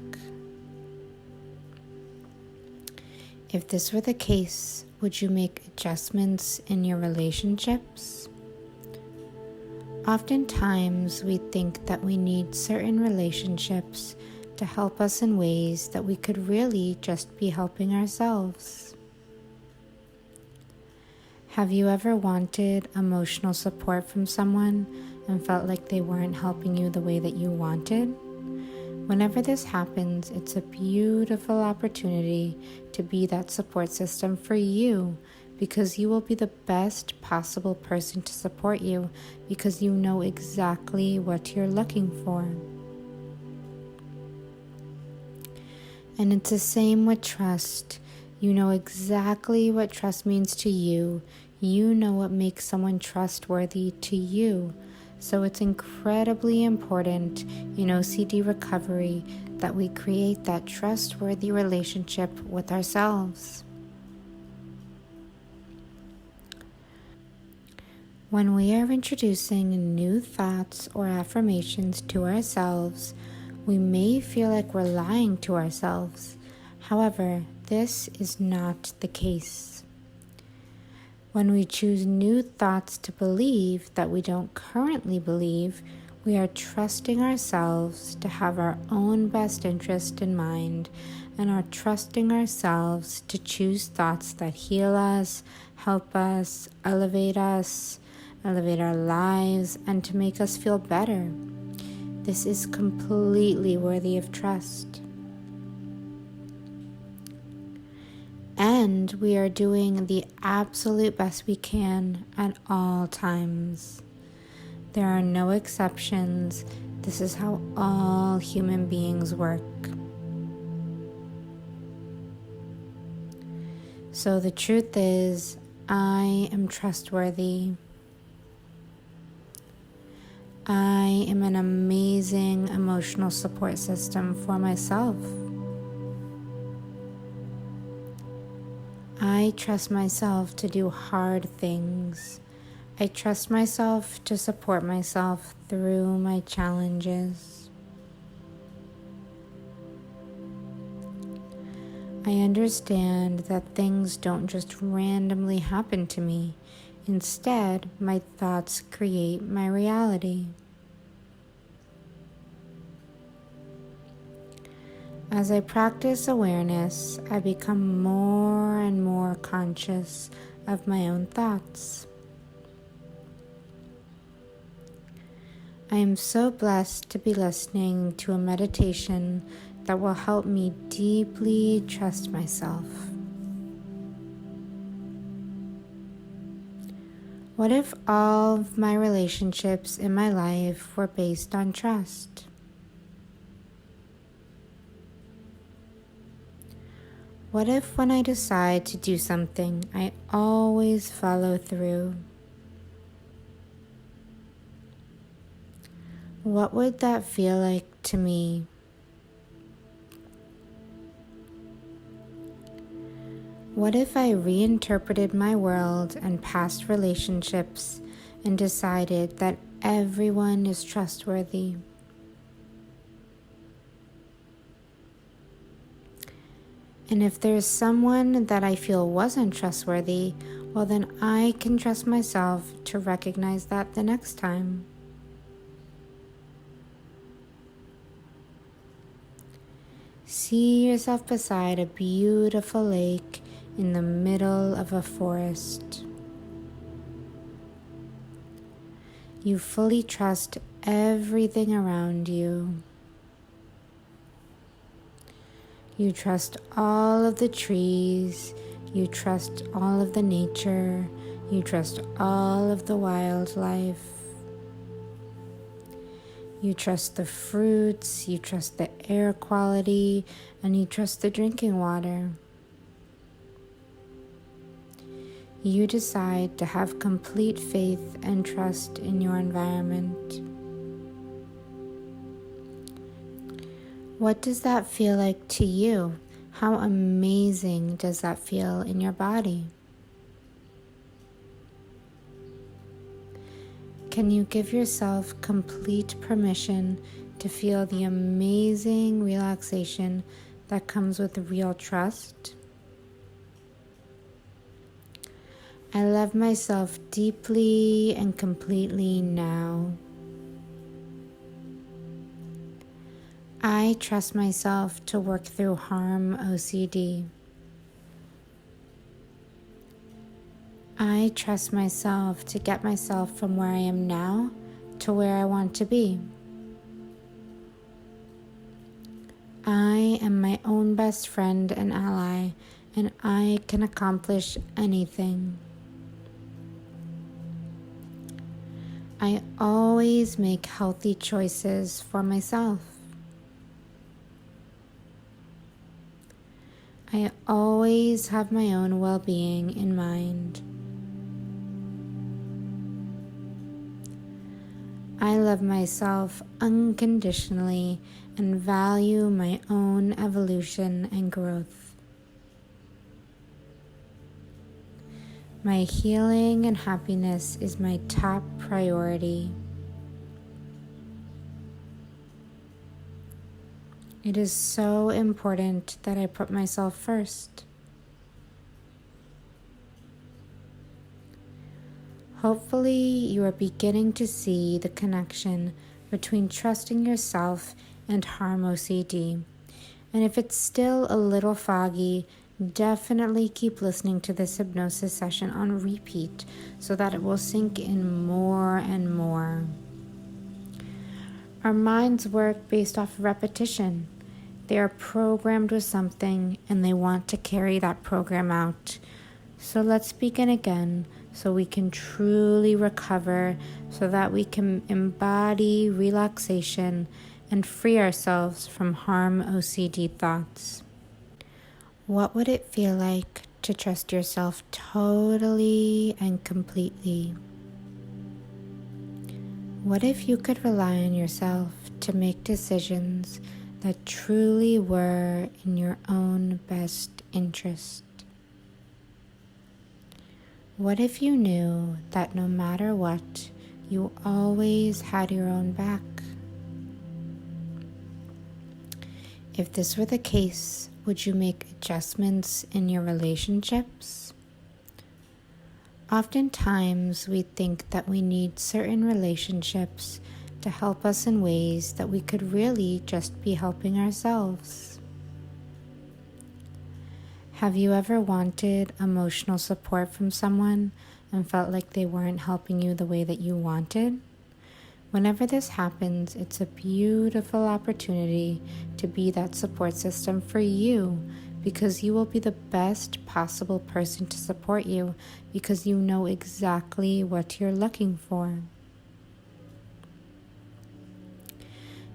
S1: If this were the case, would you make adjustments in your relationships? Oftentimes, we think that we need certain relationships to help us in ways that we could really just be helping ourselves. Have you ever wanted emotional support from someone and felt like they weren't helping you the way that you wanted? Whenever this happens, it's a beautiful opportunity to be that support system for you, because you will be the best possible person to support you, because you know exactly what you're looking for. And it's the same with trust. You know exactly what trust means to you. You know what makes someone trustworthy to you. So it's incredibly important in OCD recovery that we create that trustworthy relationship with ourselves. When we are introducing new thoughts or affirmations to ourselves, we may feel like we're lying to ourselves. However, this is not the case. When we choose new thoughts to believe that we don't currently believe, we are trusting ourselves to have our own best interest in mind, and are trusting ourselves to choose thoughts that heal us, help us, elevate our lives, and to make us feel better. This is completely worthy of trust. And we are doing the absolute best we can at all times. There are no exceptions. This is how all human beings work. So the truth is, I am trustworthy. I am an amazing emotional support system for myself. I trust myself to do hard things. I trust myself to support myself through my challenges. I understand that things don't just randomly happen to me. Instead, my thoughts create my reality. As I practice awareness, I become more and more conscious of my own thoughts. I am so blessed to be listening to a meditation that will help me deeply trust myself. What if all of my relationships in my life were based on trust? What if when I decide to do something, I always follow through? What would that feel like to me? What if I reinterpreted my world and past relationships and decided that everyone is trustworthy? And if there's someone that I feel wasn't trustworthy, well then I can trust myself to recognize that the next time. See yourself beside a beautiful lake in the middle of a forest. You fully trust everything around you. You trust all of the trees. You trust all of the nature. You trust all of the wildlife. You trust the fruits. You trust the air quality. And you trust the drinking water. You decide to have complete faith and trust in your environment. What does that feel like to you? How amazing does that feel in your body? Can you give yourself complete permission to feel the amazing relaxation that comes with real trust? I love myself deeply and completely now. I trust myself to work through Harm OCD. I trust myself to get myself from where I am now to where I want to be. I am my own best friend and ally, and I can accomplish anything. I always make healthy choices for myself. I always have my own well-being in mind. I love myself unconditionally and value my own evolution and growth. My healing and happiness is my top priority. It is so important that I put myself first. Hopefully, you are beginning to see the connection between trusting yourself and Harm OCD. And if it's still a little foggy, definitely keep listening to this hypnosis session on repeat so that it will sink in more and more. Our minds work based off repetition. They are programmed with something and they want to carry that program out. So let's begin again so we can truly recover, so that we can embody relaxation and free ourselves from Harm OCD thoughts. What would it feel like to trust yourself totally and completely? What if you could rely on yourself to make decisions that truly were in your own best interest? What if you knew that no matter what, you always had your own back? If this were the case, would you make adjustments in your relationships? Oftentimes, we think that we need certain relationships to help us in ways that we could really just be helping ourselves. Have you ever wanted emotional support from someone and felt like they weren't helping you the way that you wanted? Whenever this happens, it's a beautiful opportunity to be that support system for you, because you will be the best possible person to support you because you know exactly what you're looking for.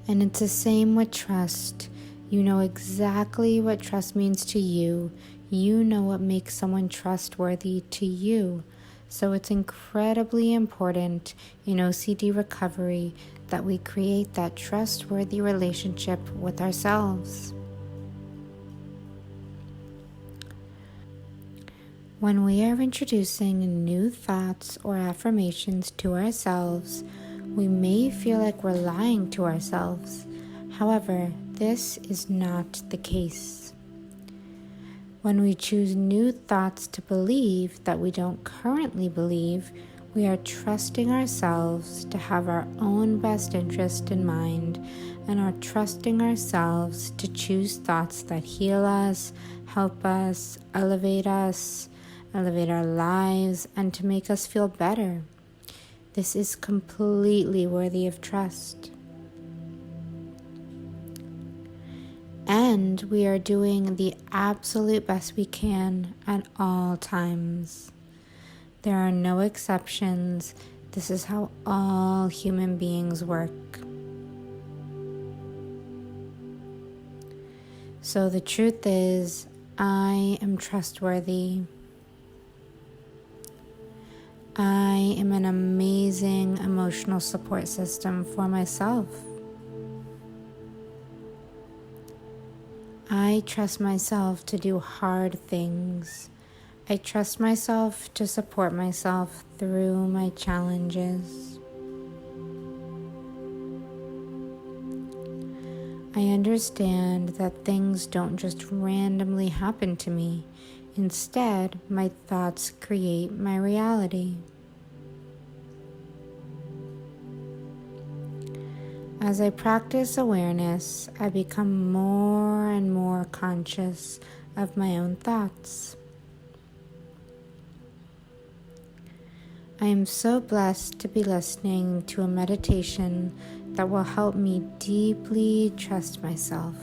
S1: And it's the same with trust. You know exactly what trust means to you. You know what makes someone trustworthy to you. So it's incredibly important in OCD recovery that we create that trustworthy relationship with ourselves. When we are introducing new thoughts or affirmations to ourselves, we may feel like we're lying to ourselves. However, this is not the case. When we choose new thoughts to believe that we don't currently believe, We are trusting ourselves to have our own best interest in mind and are trusting ourselves to choose thoughts that heal us, help us, elevate our lives, and to make us feel better. This is completely worthy of trust. And we are doing the absolute best we can at all times. There are no exceptions. This is how all human beings work. So the truth is, I am trustworthy. I am an amazing emotional support system for myself. I trust myself to do hard things. I trust myself to support myself through my challenges. I understand that things don't just randomly happen to me. Instead, my thoughts create my reality. As I practice awareness, I become more and more conscious of my own thoughts. I am so blessed to be listening to a meditation that will help me deeply trust myself.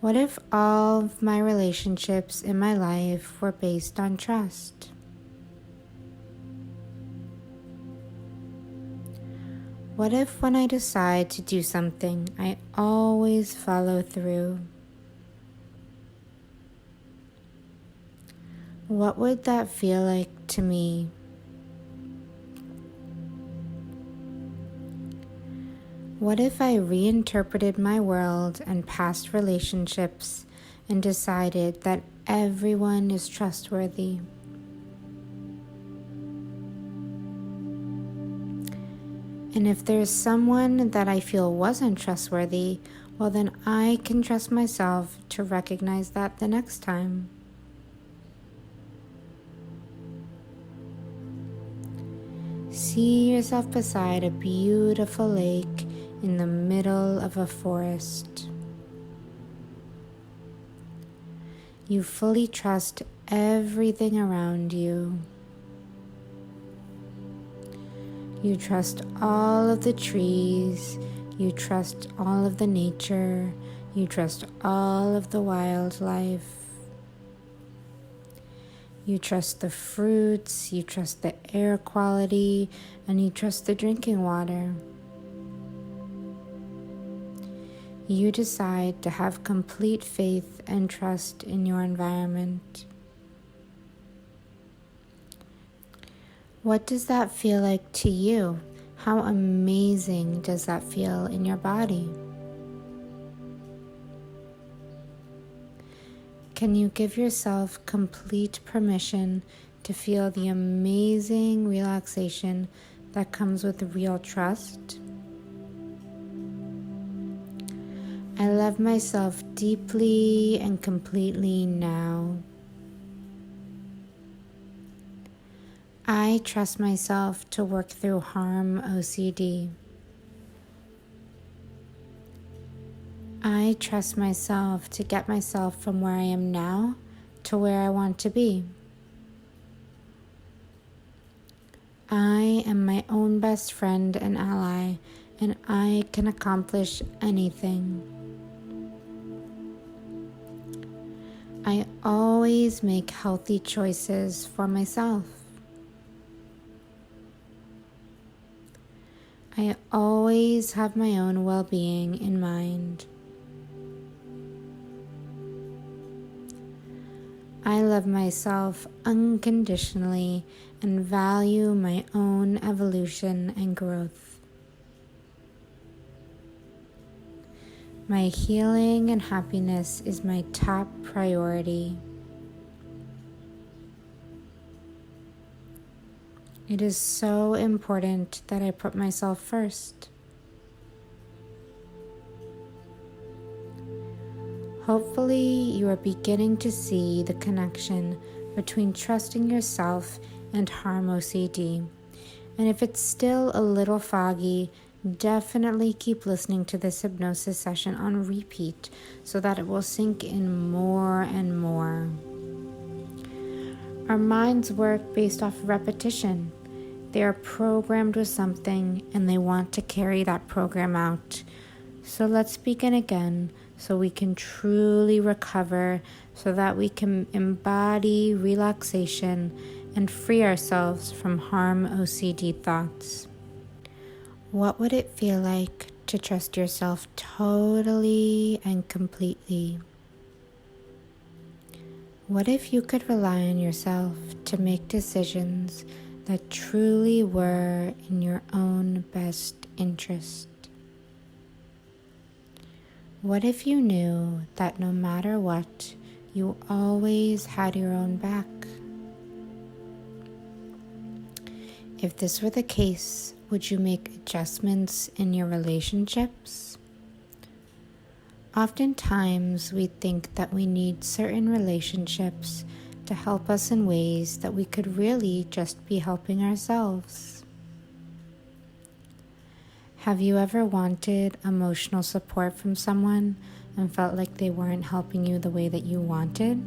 S1: What if all of my relationships in my life were based on trust? What if when I decide to do something, I always follow through? What would that feel like to me? What if I reinterpreted my world and past relationships and decided that everyone is trustworthy? And if there's someone that I feel wasn't trustworthy, well then I can trust myself to recognize that the next time. See yourself beside a beautiful lake in the middle of a forest. You fully trust everything around you. You trust all of the trees, you trust all of the nature, you trust all of the wildlife. You trust the fruits, you trust the air quality, and you trust the drinking water. You decide to have complete faith and trust in your environment. What does that feel like to you? How amazing does that feel in your body? Can you give yourself complete permission to feel the amazing relaxation that comes with real trust? I love myself deeply and completely now. I trust myself to work through Harm OCD. I trust myself to get myself from where I am now to where I want to be. I am my own best friend and ally, and I can accomplish anything. I always make healthy choices for myself. I always have my own well-being in mind. I love myself unconditionally and value my own evolution and growth. My healing and happiness is my top priority. It is so important that I put myself first. Hopefully, you are beginning to see the connection between trusting yourself and Harm OCD. And if it's still a little foggy, definitely keep listening to this hypnosis session on repeat so that it will sink in more and more. Our minds work based off repetition. They are programmed with something and they want to carry that program out. So let's begin again so we can truly recover, so that we can embody relaxation and free ourselves from Harm OCD thoughts. What would it feel like to trust yourself totally and completely? What if you could rely on yourself to make decisions that truly were in your own best interest? What if you knew that no matter what, you always had your own back? If this were the case, would you make adjustments in your relationships? Oftentimes, we think that we need certain relationships to help us in ways that we could really just be helping ourselves. Have you ever wanted emotional support from someone and felt like they weren't helping you the way that you wanted?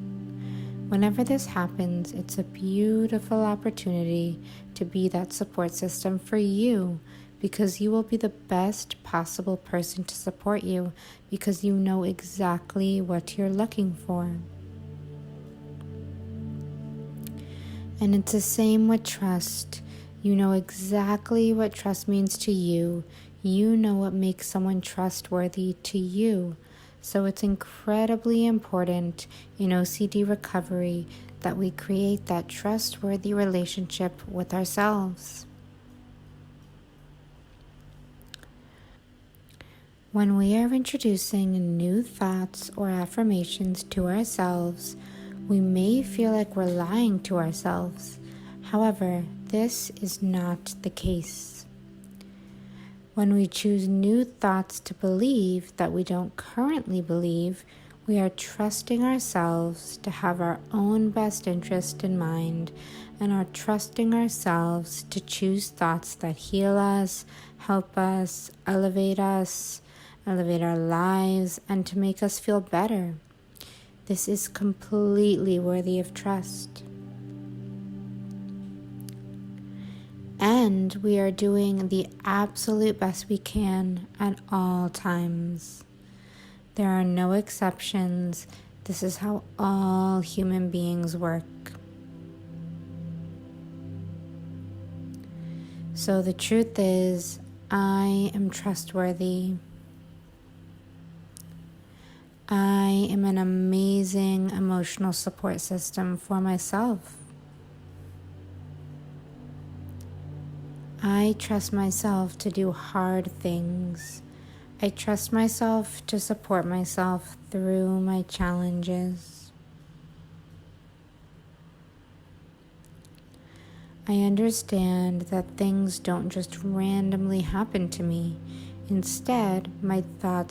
S1: Whenever this happens, it's a beautiful opportunity to be that support system for you, because you will be the best possible person to support you, because you know exactly what you're looking for. And it's the same with trust. You know exactly what trust means to you. You know what makes someone trustworthy to you. So it's incredibly important in OCD recovery that we create that trustworthy relationship with ourselves. When we are introducing new thoughts or affirmations to ourselves, we may feel like we're lying to ourselves. However, this is not the case. When we choose new thoughts to believe that we don't currently believe, we are trusting ourselves to have our own best interest in mind, and are trusting ourselves to choose thoughts that heal us, help us, elevate our lives, and to make us feel better. This is completely worthy of trust. And we are doing the absolute best we can at all times. There are no exceptions. This is how all human beings work. So the truth is, I am trustworthy. I am an amazing emotional support system for myself. I trust myself to do hard things. I trust myself to support myself through my challenges. I understand that things don't just randomly happen to me. Instead, my thoughts